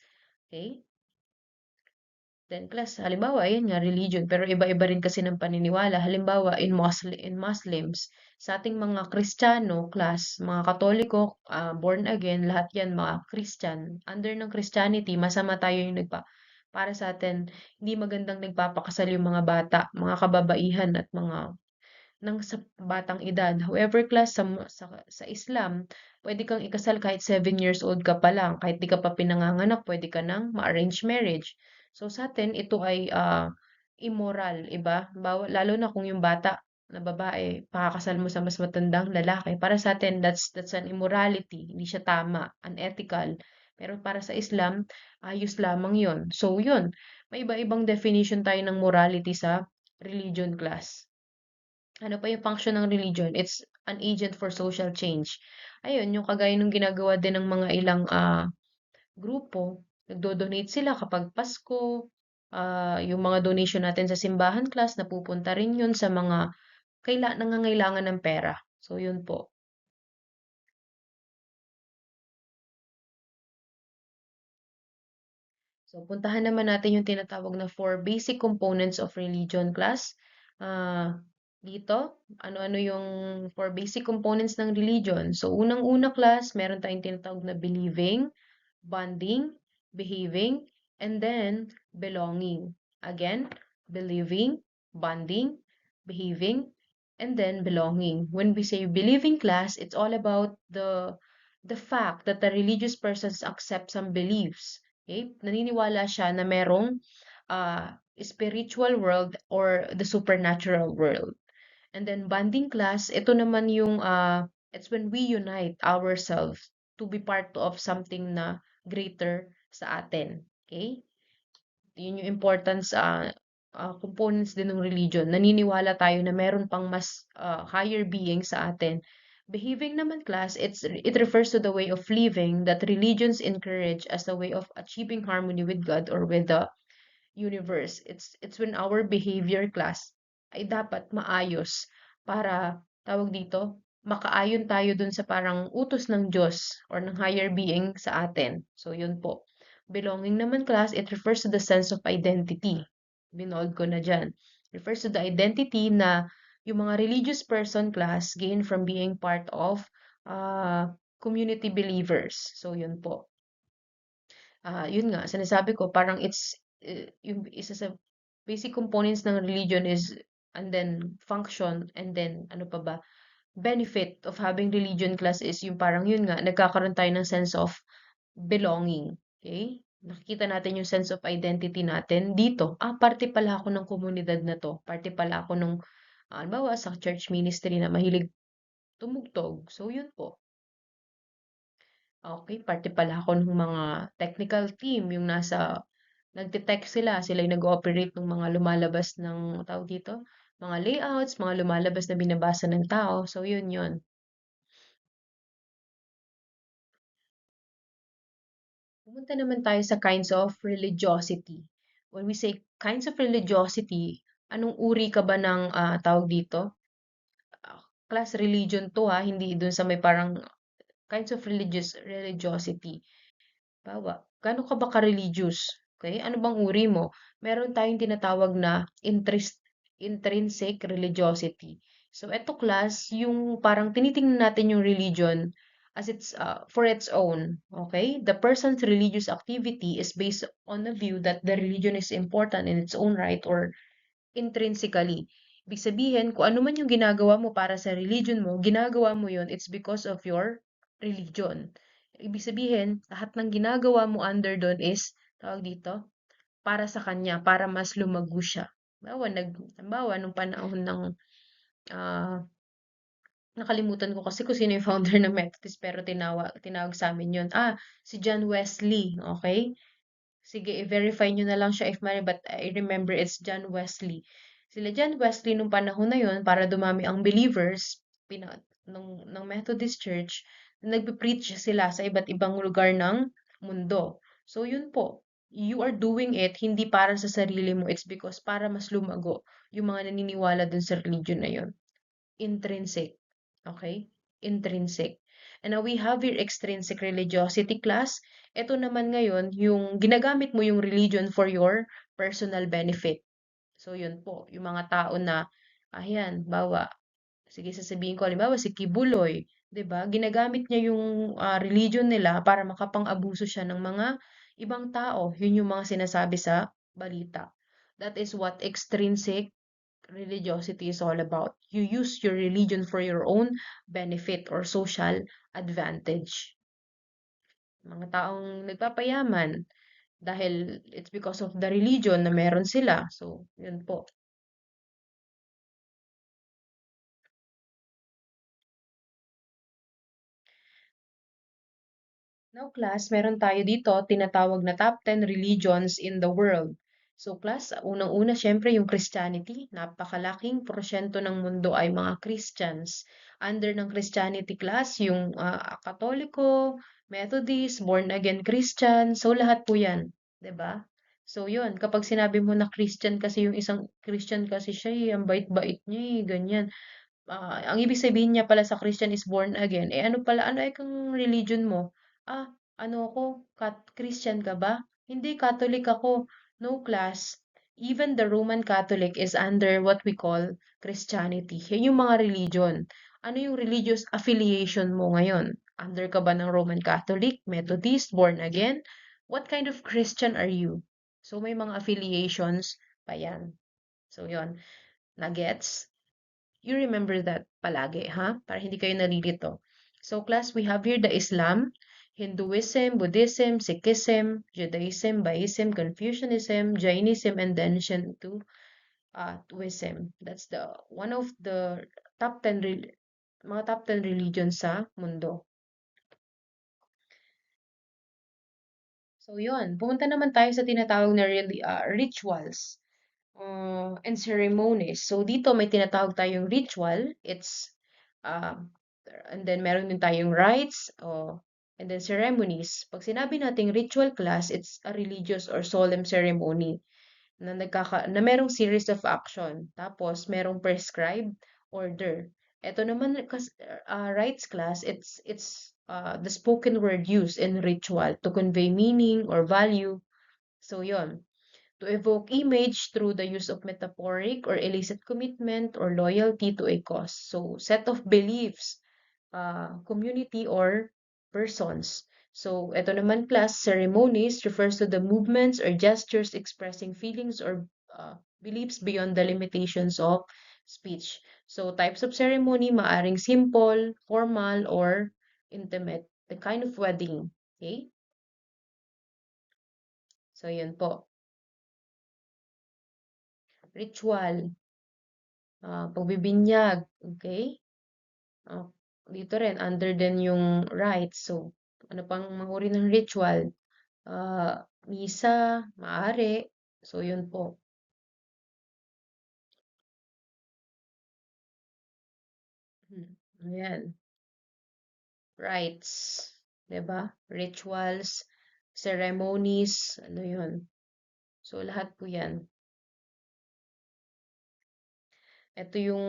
Okay? Then class, halimbawa, ayan nga, religion, pero iba-iba rin kasi ng paniniwala. Halimbawa, in Muslims, sa ating mga Kristiyano class, mga Katoliko, born again, lahat yan mga Christian. Under ng Christianity, masama tayo yung para sa atin, hindi magandang nagpapakasal yung mga bata, mga kababaihan at mga ng sa batang edad. However, class sa Islam, pwede kang ikasal kahit 7 years old ka pa lang. Kahit di ka pa pinanganganak, pwede ka nang ma-arrange marriage. So sa atin, ito ay immoral, iba? Lalo na kung yung bata na babae, pakakasal mo sa mas matandang lalaki. Para sa atin, that's an immorality. Hindi siya tama, unethical. Pero para sa Islam, ayos lamang yon. So yun, may iba-ibang definition tayo ng morality sa religion class. Ano pa yung function ng religion? It's an agent for social change. Ayun, yung kagaya nung ginagawa din ng mga ilang grupo, nagdo-donate sila kapag Pasko, yung mga donation natin sa simbahan class, napupunta rin yun sa mga nangangailangan ng pera. So, yun po. So, puntahan naman natin yung tinatawag na four basic components of religion class. Dito, ano-ano yung four basic components ng religion. So, unang-una class, meron tayong tinatawag na believing, bonding, behaving, and then belonging. Again, believing, bonding, behaving, and then belonging. When we say believing class, it's all about the fact that the religious persons accept some beliefs. Okay? Naniniwala siya na merong spiritual world or the supernatural world. And then bonding class, ito naman yung it's when we unite ourselves to be part of something na greater sa atin. Okay? Yun yung importance components din ng religion. Naniniwala tayo na meron pang mas higher being sa atin. Behaving naman class, it refers to the way of living that religions encourage as a way of achieving harmony with God or with the universe. It's when our behavior class ay dapat maayos para tawag dito, makaayon tayo dun sa parang utos ng Diyos or ng higher being sa atin. So yun po. Belonging naman class, it refers to the sense of identity. Binold ko na dyan. Refers to the identity na yung mga religious person class gain from being part of community believers. So yun po. Yun nga, sinasabi ko, parang yung isa sa basic components ng religion is, and then function, and then, ano pa ba, benefit of having religion class is yung parang yun nga, nagkakaroon tayo ng sense of belonging. Okay? Nakikita natin yung sense of identity natin dito. Parte pala ako ng komunidad na to. Parte pala ako nung, halimbawa, sa church ministry na mahilig tumugtog. So, yun po. Okay, parte pala ako ng mga technical team, yung nagte-tech sila yung nag-ooperate ng mga lumalabas ng, tawag dito, mga layouts, mga lumalabas na binabasa ng tao. So, yun yun. Pumunta naman tayo sa kinds of religiosity. When we say kinds of religiosity, anong uri ka ba ng, tawag dito? Class religion to ha, hindi dun sa may parang kinds of religiosity. Bawa, gaano ka ba ka-religious? Okay? Ano bang uri mo? Meron tayong tinatawag na intrinsic religiosity. So, eto class, yung parang tinitingnan natin yung religion as for its own. Okay? The person's religious activity is based on the view that the religion is important in its own right or intrinsically. Ibig sabihin, kung ano man yung ginagawa mo para sa religion mo, ginagawa mo yun, it's because of your religion. Ibig sabihin, lahat ng ginagawa mo under doon is, tawag dito, para sa kanya, para mas lumago siya. Halimbawa, nung panahon ng, nakalimutan ko kasi kung sino yung founder ng Methodist, pero tinawag sa amin yun. Si John Wesley, okay? Sige, i-verify nyo na lang siya if mali, but I remember it's John Wesley. Sila John Wesley nung panahon na yun, para dumami ang believers ng Methodist Church, nagpe-preach sila sa iba't ibang lugar ng mundo. So yun po, you are doing it hindi para sa sarili mo, it's because para mas lumago yung mga naniniwala dun sa religion na yun. Intrinsic. Okay? Intrinsic. And now we have your extrinsic religiosity class. Ito naman ngayon, yung ginagamit mo yung religion for your personal benefit. So, yun po. Yung mga tao na, ayan, sige sasabihin ko, halimbawa si Kibuloy, 'di ba? Ginagamit niya yung religion nila para makapang-abuso siya ng mga ibang tao. Yun yung mga sinasabi sa balita. That is what extrinsic religiosity is all about. You use your religion for your own benefit or social advantage. Mga taong nagpapayaman dahil it's because of the religion na meron sila. So, yun po. Now, class, meron tayo dito tinatawag na top 10 religions in the world. So, class, unang-una, syempre, yung Christianity. Napakalaking porsyento ng mundo ay mga Christians. Under ng Christianity class, yung Katoliko, Methodist, Born Again Christian. So, lahat po yan. 'Di ba? So, yun. Kapag sinabi mo na Christian kasi yung isang Christian kasi siya, ang bait-bait niya ganyan. Ang ibig sabihin niya pala sa Christian is born again. Eh ano pala, ano ay kang religion mo? Ah, ano ako? Christian ka ba? Hindi, Catholic ako. No class. Even the Roman Catholic is under what we call Christianity. Yan yung mga religion. Ano yung religious affiliation mo ngayon? Under ka ba ng Roman Catholic, Methodist, born again? What kind of Christian are you? So may mga affiliations pa yan. So yon, nagets? You remember that palagi, ha? Para hindi kayo nalilito. So, class, we have here the Islam, Hinduism, Buddhism, Sikhism, Judaism, Baism, Confucianism, Jainism, and then Shintoism. That's the one of the top 10 mga top 10 religions sa mundo. So, yun. Pumunta naman tayo sa tinatawag na rituals and ceremonies. So, dito may tinatawag tayong ritual. It's, uh, and then meron din tayong rites, and then ceremonies. Pag sinabi nating ritual class, it's a religious or solemn ceremony na merong series of action. Tapos, merong prescribed order. Ito naman, rites class, it's the spoken word used in ritual to convey meaning or value. So, yon, to evoke image through the use of metaphoric or illicit commitment or loyalty to a cause. So, set of beliefs, community or persons. So, ito naman class, ceremonies refers to the movements or gestures expressing feelings or beliefs beyond the limitations of speech. So, types of ceremony, maaring simple, formal, or intimate. The kind of wedding. Okay? So, yun po. Ritual. Pagbibinyag. Okay? Ah, dito rin, under din yung rites. So, ano pang mga uri ng ritual? Misa, maaari. So, yun po. Ayan. Rites. 'Di ba? Rituals, ceremonies, ano yun. So, lahat po yan. Ito yung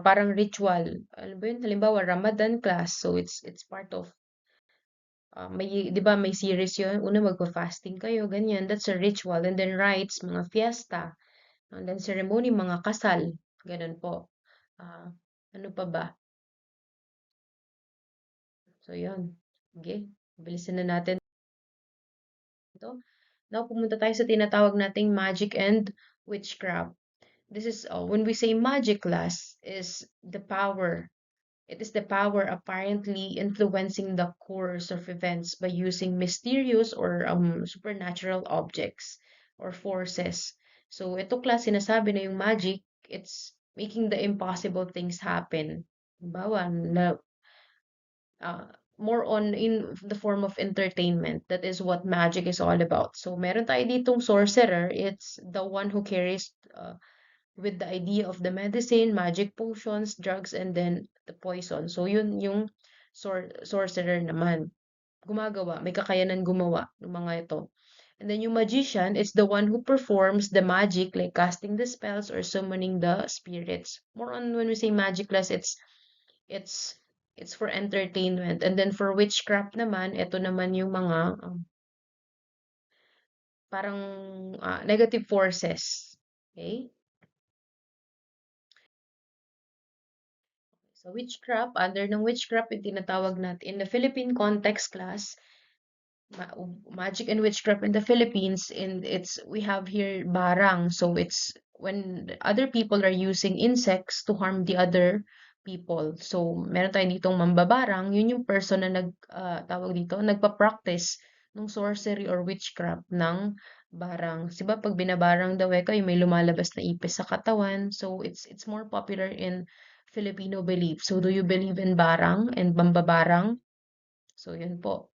parang ritual. Ano ba yun? Halimbawa, Ramadan class. So, it's part of, may, di ba may series yun? Una, magpa-fasting kayo, ganyan. That's a ritual. And then rites, mga fiesta. And then ceremony, mga kasal. Ganun po. Ah, ano pa ba? So, yun. Okay. Bilisan na natin ito. Now, pumunta tayo sa tinatawag nating magic and witchcraft. This is, when we say magic class, is the power. It is the power apparently influencing the course of events by using mysterious or supernatural objects or forces. So, ito class, sinasabi na yung magic, it's making the impossible things happen. Halimbawa, na uh, more on in the form of entertainment. That is what magic is all about. So, meron tayo ditong sorcerer. It's the one who carries with the idea of the medicine, magic potions, drugs, and then the poison. So, yun yung sorcerer naman. Gumagawa, may kakayanan gumawa ng mga ito. And then yung magician is the one who performs the magic, like casting the spells or summoning the spirits. More on when we say magic class, it's it's for entertainment. And then for witchcraft naman, ito naman yung mga parang negative forces. Okay? So witchcraft, under ng witchcraft, yung tinatawag natin in the Philippine context class, magic and witchcraft in the Philippines, and we have here barang. So it's when other people are using insects to harm the other people. So, meron tayo ditong mambabarang, yun yung person na tawag dito, nagpa-practice ng sorcery or witchcraft ng barang. 'Di ba pag binabarang daw kayo may lumalabas na ipis sa katawan. So, it's more popular in Filipino belief. So, do you believe in barang and mambabarang? So, yun po.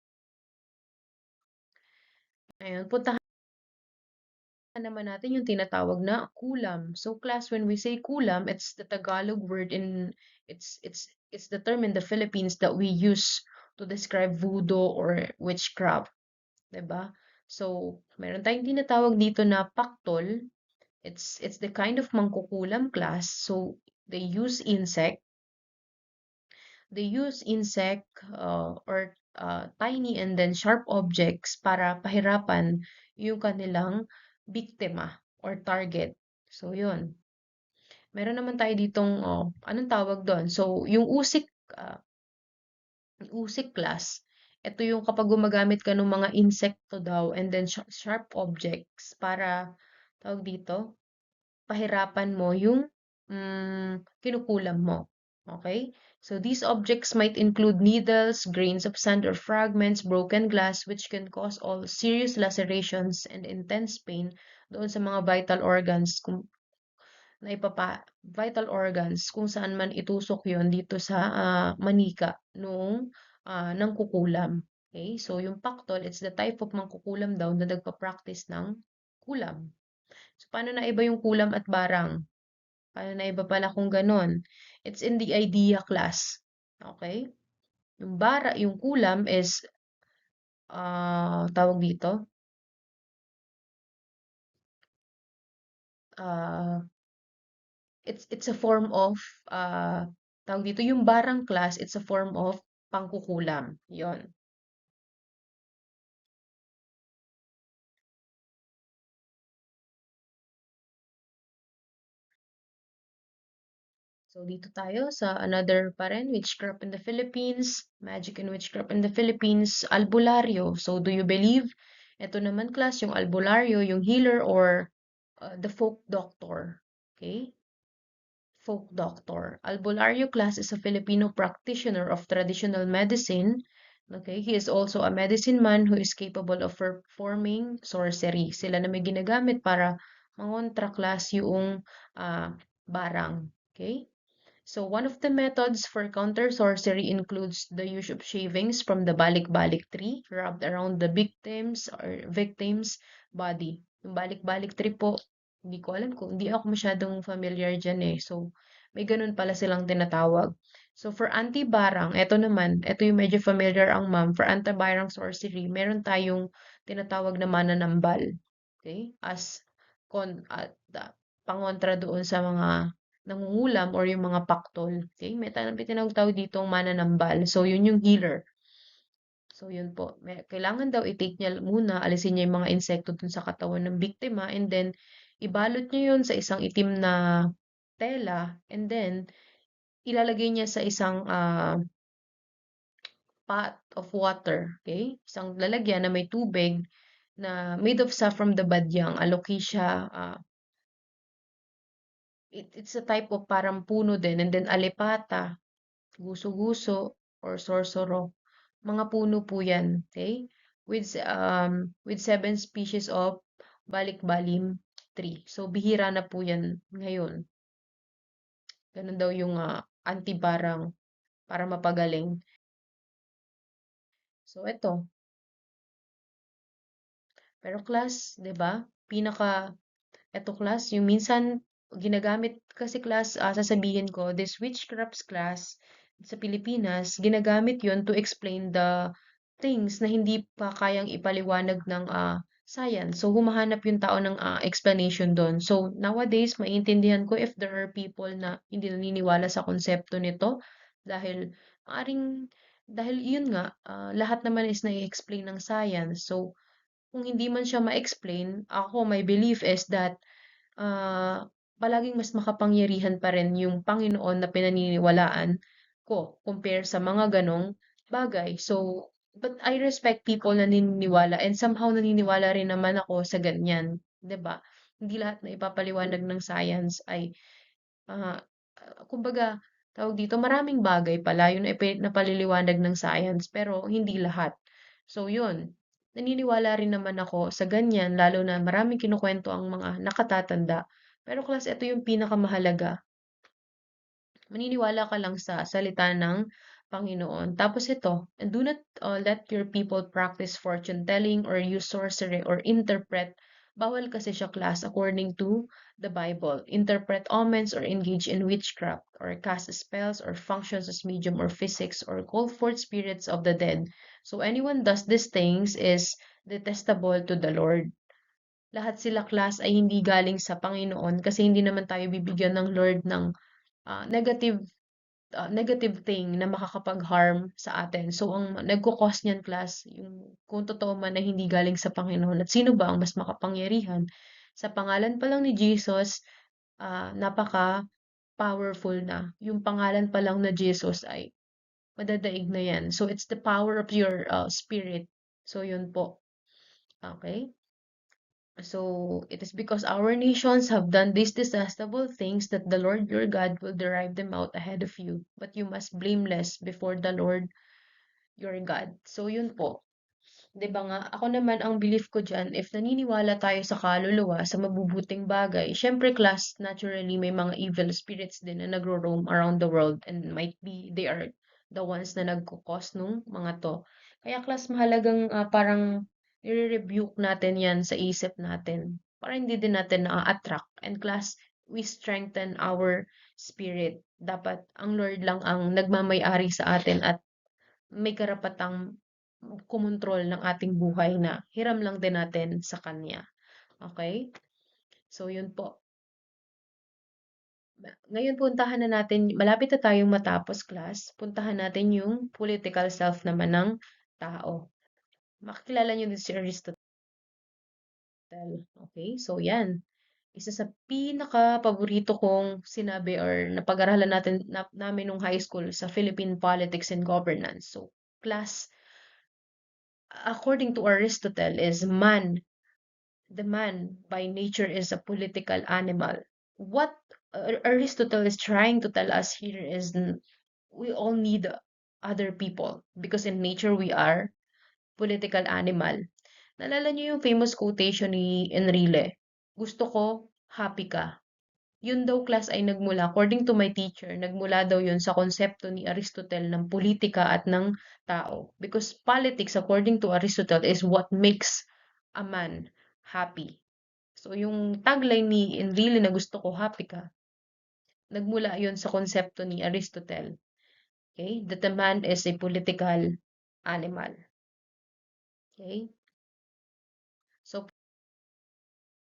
Ayun, puntahan naman natin yung tinatawag na kulam. So class, when we say kulam, it's the Tagalog word in it's the term in the Philippines that we use to describe voodoo or witchcraft, 'di ba? So, meron tayong tinatawag dito na paktol. It's the kind of mangkukulam class. So, they use insect or tiny and then sharp objects para pahirapan yung kanilang biktima or target. So, yun. Meron naman tayo ditong, anong tawag doon? So, yung usik class, ito yung kapag gumagamit ka ng mga insekto daw and then sharp objects para, tawag dito, pahirapan mo yung kinukulam mo. Okay? So these objects might include needles, grains of sand or fragments, broken glass, which can cause all serious lacerations and intense pain doon sa mga vital organs kung saan man itusok yon dito sa manika noong nangkukulam. Okay? So yung paktol, it's the type of mangkukulam daw na nagpa-practice ng kulam. So, paano na iba yung kulam at barang? Paano na iba pala kung ganon? It's in the idea class. Okay? Yung kulam is, tawag dito, uh, it's a form of, uh, tawag dito, yung barang class, it's a form of pangkukulam. Yon. So, dito tayo sa another pa rin, witchcraft in the Philippines, magic and witchcraft in the Philippines, albularyo. So, do you believe? Ito naman class, yung albularyo, yung healer or the folk doctor. Okay? Folk doctor. Albularyo class is a Filipino practitioner of traditional medicine. Okay? He is also a medicine man who is capable of performing sorcery. Sila na may ginagamit para mangontra class yung barang. Okay? So one of the methods for counter sorcery includes the use of shavings from the balik-balik tree rubbed around the victim's body. Yung balik-balik tree po, hindi ko alam kung hindi ako masyadong familiar dyan eh. So may ganun pala silang tinatawag. So for antibarang, ito yung medyo familiar ang ma'am. For antibarang sorcery, meron tayong tinatawag na mananambal. Okay? As pangontra doon sa mga nangungulam or yung mga paktol. Okay? May tinatawag ditong mananambal. So, yun yung healer. So, yun po. Kailangan daw i-take niya muna, alisin niya yung mga insekto dun sa katawan ng biktima and then ibalot niya yun sa isang itim na tela and then ilalagay niya sa isang pot of water. Okay? Isang lalagyan na may tubig na made of saffron the badyang, alocasia, it's a type of parang puno din and then alipata, guso-guso, or sorsoro. Mga puno po yan, okay? With 7 species of balik-balim tree. So, bihira na po yan ngayon. Ganun daw yung antibarang para mapagaling. So, ito. Pero class, 'di ba? Eto class, yung minsan ginagamit kasi class, sasabihin ko, this witchcrafts class sa Pilipinas, ginagamit yon to explain the things na hindi pa kayang ipaliwanag ng science. So, humahanap yung tao ng explanation doon. So, nowadays, maintindihan ko if there are people na hindi naniniwala sa konsepto nito dahil maaring, dahil yun nga, lahat naman is na-explain ng science. So, kung hindi man siya ma-explain, ako, my belief is that palaging mas makapangyarihan pa rin yung Panginoon na pinaniniwalaan ko compare sa mga ganong bagay. So, but I respect people na naniniwala and somehow naniniwala rin naman ako sa ganyan, 'di ba? Hindi lahat na ipapaliwanag ng science ay ah, kumbaga, tawag dito, maraming bagay pala yung napaliliwanag ng science, pero hindi lahat. So, yun. Naniniwala rin naman ako sa ganyan, lalo na maraming kinukwento ang mga nakatatanda. Pero class, ito yung pinakamahalaga. Maniniwala ka lang sa salita ng Panginoon. Tapos ito, and do not let your people practice fortune telling or use sorcery or interpret. Bawal kasi siya class according to the Bible. Interpret omens or engage in witchcraft or cast spells or functions as medium or physics or call forth spirits of the dead. So anyone does these things is detestable to the Lord. Lahat sila class ay hindi galing sa Panginoon kasi hindi naman tayo bibigyan ng Lord ng negative thing na makakapag-harm sa atin. So, ang nagko-cause niyan class, yung kung totoo man na hindi galing sa Panginoon at sino ba ang mas makapangyarihan. Sa pangalan pa lang ni Jesus, napaka-powerful na. Yung pangalan pa lang na Jesus ay madadaig na yan. So, it's the power of your spirit. So, yun po. Okay? So it is because our nations have done these detestable things that the Lord your God will drive them out ahead of you. But you must blameless before the Lord your God. So yun po. 'Di ba nga, ako naman ang belief ko diyan, if naniniwala tayo sa kaluluwa, sa mabubuting bagay, syempre class, naturally may mga evil spirits din na nagro-roam around the world and might be they are the ones na nagko-cause nung mga to. Kaya class, mahalagang parang nire-rebuke natin 'yan sa isip natin para hindi din natin na-attract. And class, we strengthen our spirit. Dapat ang Lord lang ang nagmamay-ari sa atin at may karapatang kumontrol ng ating buhay na hiram lang din natin sa kanya. Okay? So, yun po. Ngayon, puntahan na natin, malapit na tayong matapos class, puntahan natin yung political self naman ng tao. Makikilala niyo din si Aristotle. Okay? So, yan. Isa sa pinaka-paborito kong sinabi or napag-aralan namin nung high school sa Philippine Politics and Governance. So, class, according to Aristotle, is the man by nature is a political animal. What Aristotle is trying to tell us here is we all need other people because in nature we are political animal. Nalala niyo yung famous quotation ni Enrile? Gusto ko, happy ka. Yun daw class ay nagmula, according to my teacher, nagmula daw yun sa konsepto ni Aristotle ng politika at ng tao. Because politics, according to Aristotle, is what makes a man happy. So, yung tagline ni Enrile na gusto ko happy ka, nagmula yon sa konsepto ni Aristotle. Okay? That a man is a political animal. Okay? So,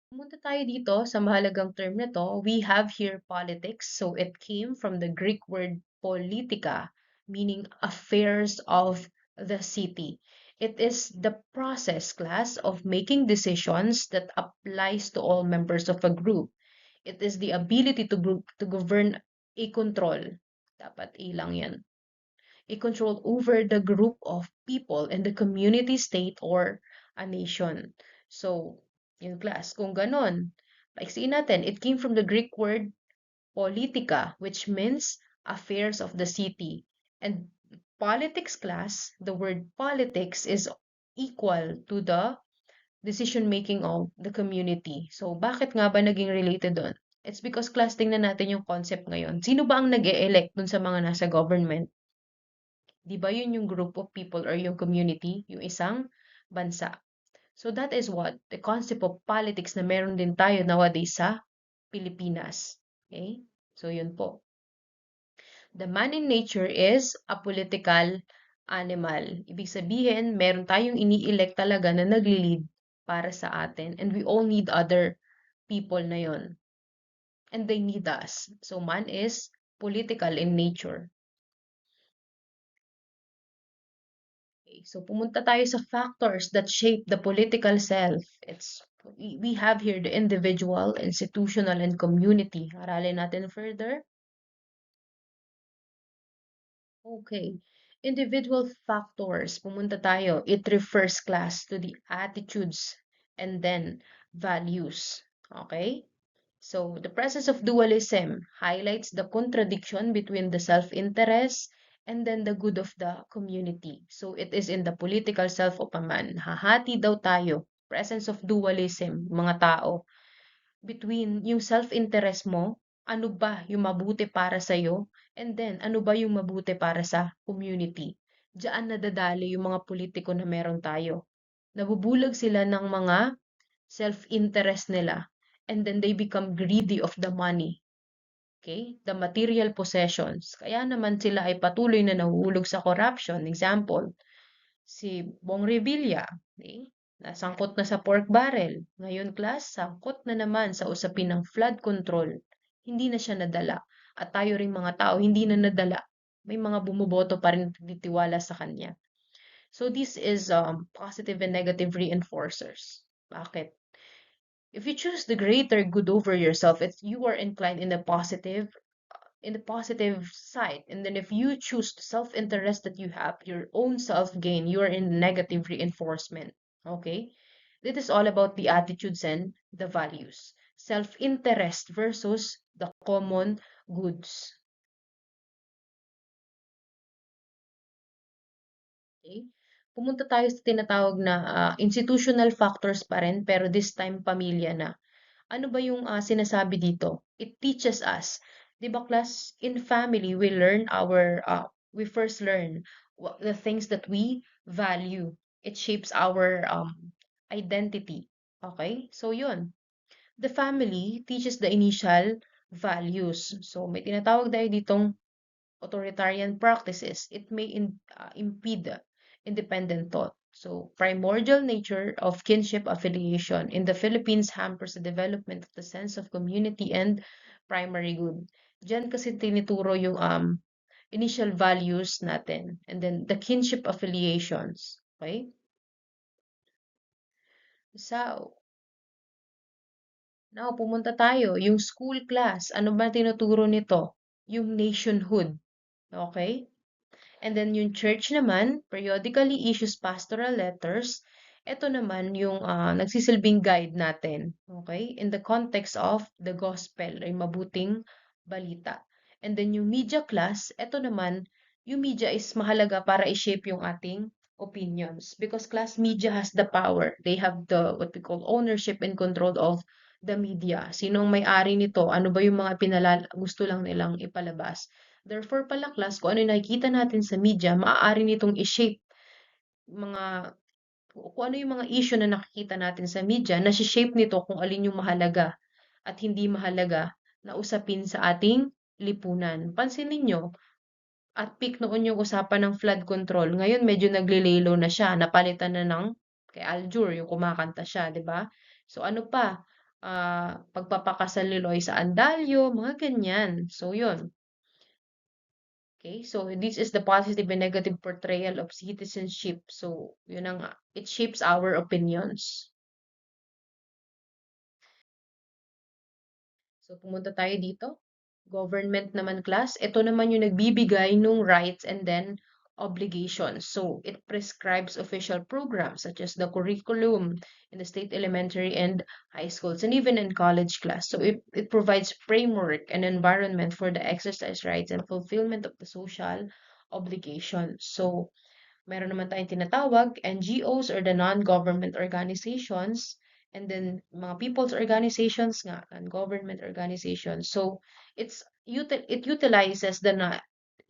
pumunta tayo dito sa mahalagang term na to. We have here politics. So, it came from the Greek word politika, meaning affairs of the city. It is the process class of making decisions that applies to all members of a group. It is the ability to govern a control. Dapat ilang yan. A control over the group of people in the community, state, or a nation. So, yung class, kung ganon, paisiin natin, it came from the Greek word politika, which means affairs of the city. And politics class, the word politics is equal to the decision making of the community. So, bakit nga ba naging related doon? It's because class, tingnan natin yung concept ngayon. Sino ba ang nag-e-elect dun sa mga nasa government? Di ba yun yung group of people or yung community, yung isang bansa. So that is what the concept of politics na meron din tayo nowadays sa Pilipinas. Okay? So yun po. The man in nature is a political animal. Ibig sabihin, meron tayong ini-elect talaga na nagli-lead para sa atin. And we all need other people na yon. And they need us. So man is political in nature. Okay, so pumunta tayo sa factors that shape the political self. We have here the individual, institutional, and community. Aralin natin further. Okay. Individual factors. Pumunta tayo. It refers class to the attitudes and then values. Okay? So, the presence of dualism highlights the contradiction between the self-interest and then the good of the community. So, it is in the political self of a man. Hahati daw tayo. Presence of dualism, mga tao. Between yung self-interest mo, ano ba yung mabuti para sa'yo, and then ano ba yung mabuti para sa community. Diyan nadadali yung mga politiko na meron tayo. Nabubulag sila ng mga self-interest nila, and then they become greedy of the money, okay? The material possessions. Kaya naman sila ay patuloy na nahuhulog sa corruption. Example, si Bong Revilla, okay? Nasangkot na sa pork barrel. Ngayon, class, sangkot na naman sa usapin ng flood control. Hindi na siya nadala. At tayo ring mga tao, hindi na nadala. May mga bumuboto pa rin titiwala sa kanya. So this is positive and negative reinforcers. Bakit? If you choose the greater good over yourself, it's you are inclined in the positive side. And then if you choose the self-interest that you have, your own self-gain, you are in negative reinforcement. Okay? This is all about the attitudes and the values. Self-interest versus the common goods. Okay? Pumunta tayo sa tinatawag na institutional factors pa rin, pero this time pamilya na. Ano ba yung sinasabi dito? It teaches us, 'di ba class, in family we first learn the things that we value. It shapes our identity. Okay? So yun. The family teaches the initial values. So may tinatawag tayo ditong authoritarian practices. It may impede independent thought. So, primordial nature of kinship affiliation in the Philippines hampers the development of the sense of community and primary good. Diyan kasi tinituro yung initial values natin. And then, the kinship affiliations. Okay? So, now, pumunta tayo. Yung school class, ano ba tinuturo nito? Yung nationhood. Okay? And then yung church naman, periodically issues pastoral letters. Ito naman yung nagsisilbing guide natin, okay? In the context of the gospel, ay mabuting balita. And then yung media class, ito naman, yung media is mahalaga para i-shape yung ating opinions. Because class media has the power. They have the, what we call, ownership and control of the media. Sinong may-ari nito? Ano ba yung mga gusto lang nilang ipalabas? Therefore pala class, kung ano yung nakikita natin sa media, maaari nitong i-shape mga kung ano yung mga issue na nakikita natin sa media, shape nito kung alin yung mahalaga at hindi mahalaga na usapin sa ating lipunan. Pansinin nyo, at peak noon yung usapan ng flood control. Ngayon medyo naglilelo na siya, napalitan na ng kay Aljur, yung kumakanta siya, 'di ba? So ano pa? Pagpapakasal ni Loy sa Andalyo, mga ganyan. So yun. Okay, so this is the positive and negative portrayal of citizenship. So, yun ang, it shapes our opinions. So, pumunta tayo dito. Government naman class. Ito naman yung nagbibigay ng rights and then obligations. So, it prescribes official programs such as the curriculum in the state elementary and high schools and even in college class. So, it provides framework and environment for the exercise rights and fulfillment of the social obligations. So, meron naman tayong tinatawag NGOs or the non-government organizations, and then mga people's organizations nga, non-government organizations. So it utilizes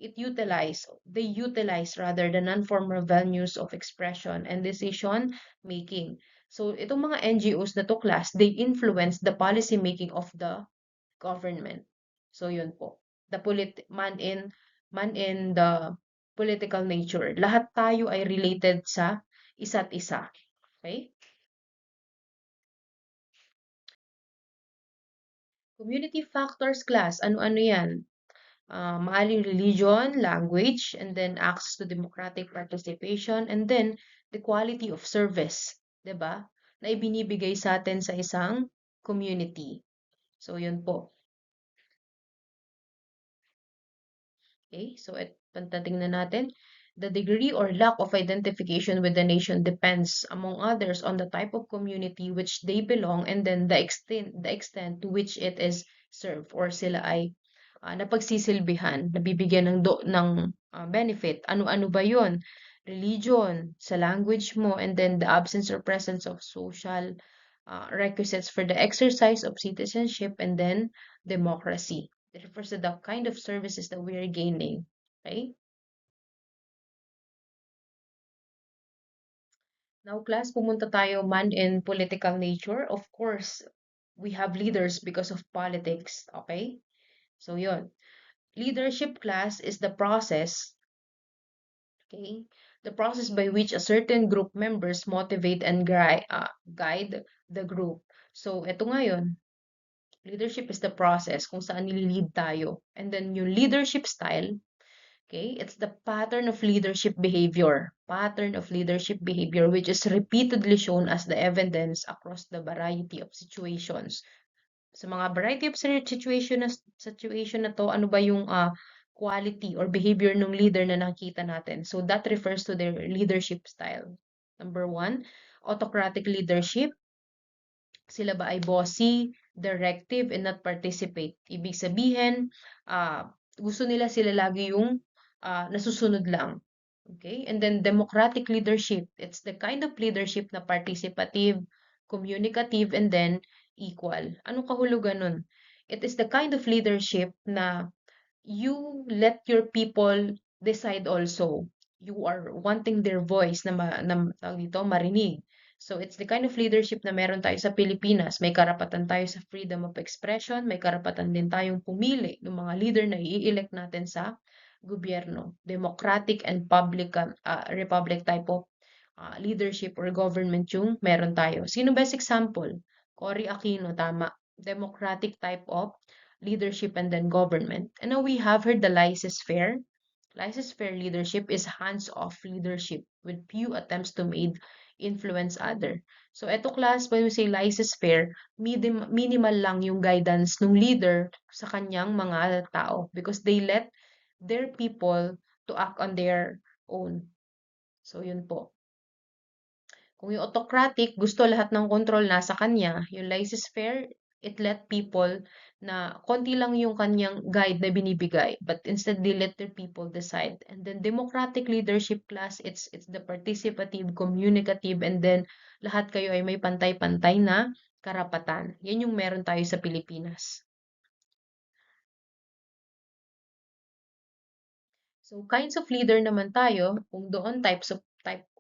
they utilize rather the non-formal venues of expression and decision making. So itong mga NGOs na to class, they influence the policy making of the government. So yun po. The man in the political nature. Lahat tayo ay related sa isa't isa. Okay? Community factors class. Ano-ano yan? Maaling religion, language, and then access to democratic participation, and then the quality of service. 'Di ba? Na ibinibigay sa atin sa isang community. So, yun po. Okay, so pagdating na natin. The degree or lack of identification with the nation depends, among others, on the type of community which they belong and then the extent to which it is served or sila ay napagsisilbihan, nabibigyan ng benefit. Ano-ano ba 'yon? Religion, sa language mo, and then the absence or presence of social requisites for the exercise of citizenship, and then democracy. It refers to the kind of services that we are gaining. Okay? Now, class, pumunta tayo man in political nature. Of course, we have leaders because of politics. Okay? So, yon. Leadership class is the process, okay? The process by which a certain group members motivate and guide the group. So, eto ngayon, leadership is the process kung saan nililid tayo. And then yung leadership style, okay, it's the pattern of leadership behavior. Pattern of leadership behavior which is repeatedly shown as the evidence across the variety of situations. Sa mga variety of situation na to, ano ba yung quality or behavior ng leader na nakita natin? So that refers to their leadership style. Number one, autocratic leadership. Sila ba ay bossy, directive, and not participate? Ibig sabihin, gusto nila sila lagi yung nasusunod lang. Okay? And then democratic leadership. It's the kind of leadership na participative, communicative, and then equal. Anong kahulugan nun? It is the kind of leadership na you let your people decide also. You are wanting their voice tawag dito, marinig. So it's the kind of leadership na meron tayo sa Pilipinas. May karapatan tayo sa freedom of expression, may karapatan din tayong pumili ng mga leader na i-elect natin sa gobyerno. Democratic and republic type of leadership or government yung meron tayo. Sino best example? Cory Aquino, tama. Democratic type of leadership and then government. And now we have heard the laissez-faire. Laissez-faire leadership is hands-off leadership with few attempts to influence other. So eto class, when we say laissez-faire, minimal lang yung guidance ng leader sa kanyang mga tao because they let their people to act on their own. So yun po. Kung yung autocratic, gusto lahat ng control nasa kanya, yung laissez-faire, it let people na konti lang yung kanyang guide na binibigay, but instead they let their people decide. And then democratic leadership class, it's the participative, communicative, and then lahat kayo ay may pantay-pantay na karapatan. Yan yung meron tayo sa Pilipinas. So, kinds of leader naman tayo, kung doon type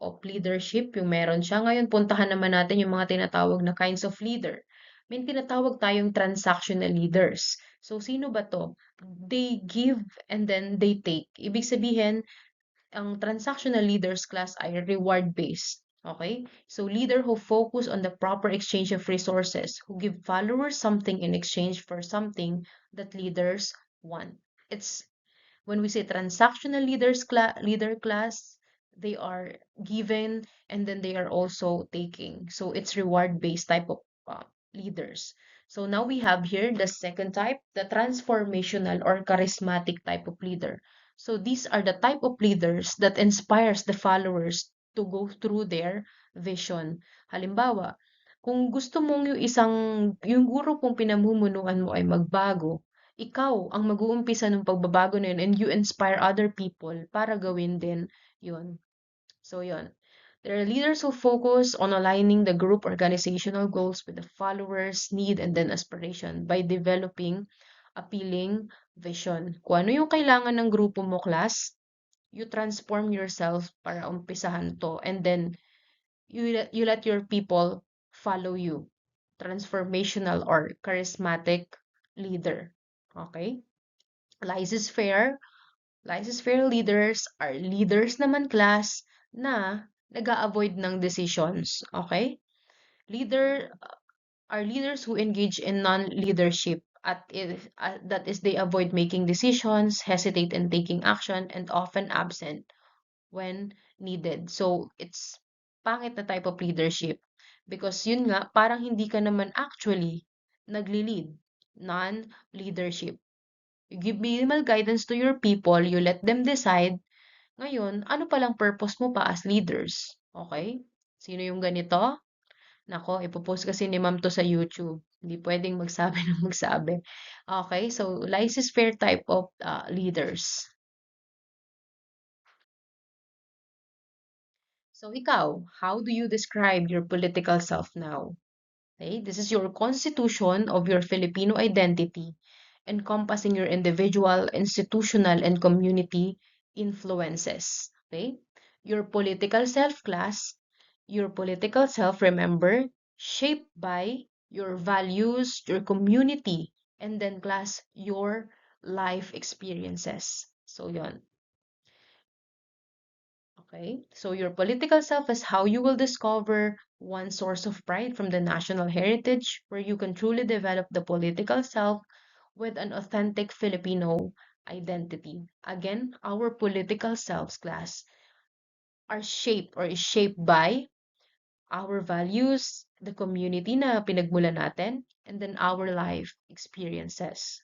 of leadership yung meron siya. Ngayon, puntahan naman natin yung mga tinatawag na kinds of leader. May tinatawag tayong transactional leaders. So, sino ba to? They give and then they take. Ibig sabihin, ang transactional leaders class ay reward-based. Okay? So, leader who focus on the proper exchange of resources, who give followers something in exchange for something that leaders want. It's when we say transactional leader class, they are given and then they are also taking. So it's reward based type of leaders. So now we have here the second type, the transformational or charismatic type of leader. So these are the type of leaders that inspires the followers to go through their vision. Halimbawa, kung gusto mong yung guro kung pinamumunuan mo ay magbago, ikaw ang mag-uumpisa ng pagbabago na yun and you inspire other people para gawin din yun. So yun. There are leaders who focus on aligning the group organizational goals with the followers' need and then aspiration by developing appealing vision. Kung ano yung kailangan ng grupo mo, class, you transform yourself para umpisahan to and then you let your people follow you. Transformational or charismatic leader. Okay? Laissez-faire. Laissez-faire leaders are leaders naman class na nag-a-avoid ng decisions. Okay? Leader are leaders who engage in non-leadership that is they avoid making decisions, hesitate in taking action, and often absent when needed. So, it's pangit na type of leadership. Because yun nga, parang hindi ka naman actually nagli-lead. Non-leadership. You give minimal guidance to your people, you let them decide. Ngayon, ano palang purpose mo pa as leaders? Okay? Sino yung ganito? Nako, ipopost kasi ni ma'am to sa YouTube. Hindi pwedeng magsabi ng magsabi. Okay, so laissez-faire type of leaders. So ikaw, how do you describe your political self now? Okay, this is your constitution of your Filipino identity, encompassing your individual, institutional, and community influences. Okay, your political self class, your political self, remember, shaped by your values, your community, and then class, your life experiences. So yon. Okay, so your political self is how you will discover one source of pride from the national heritage, where you can truly develop the political self with an authentic Filipino identity. Again, our political selves class are shaped or is shaped by our values, the community na pinagmulan natin, and then our life experiences.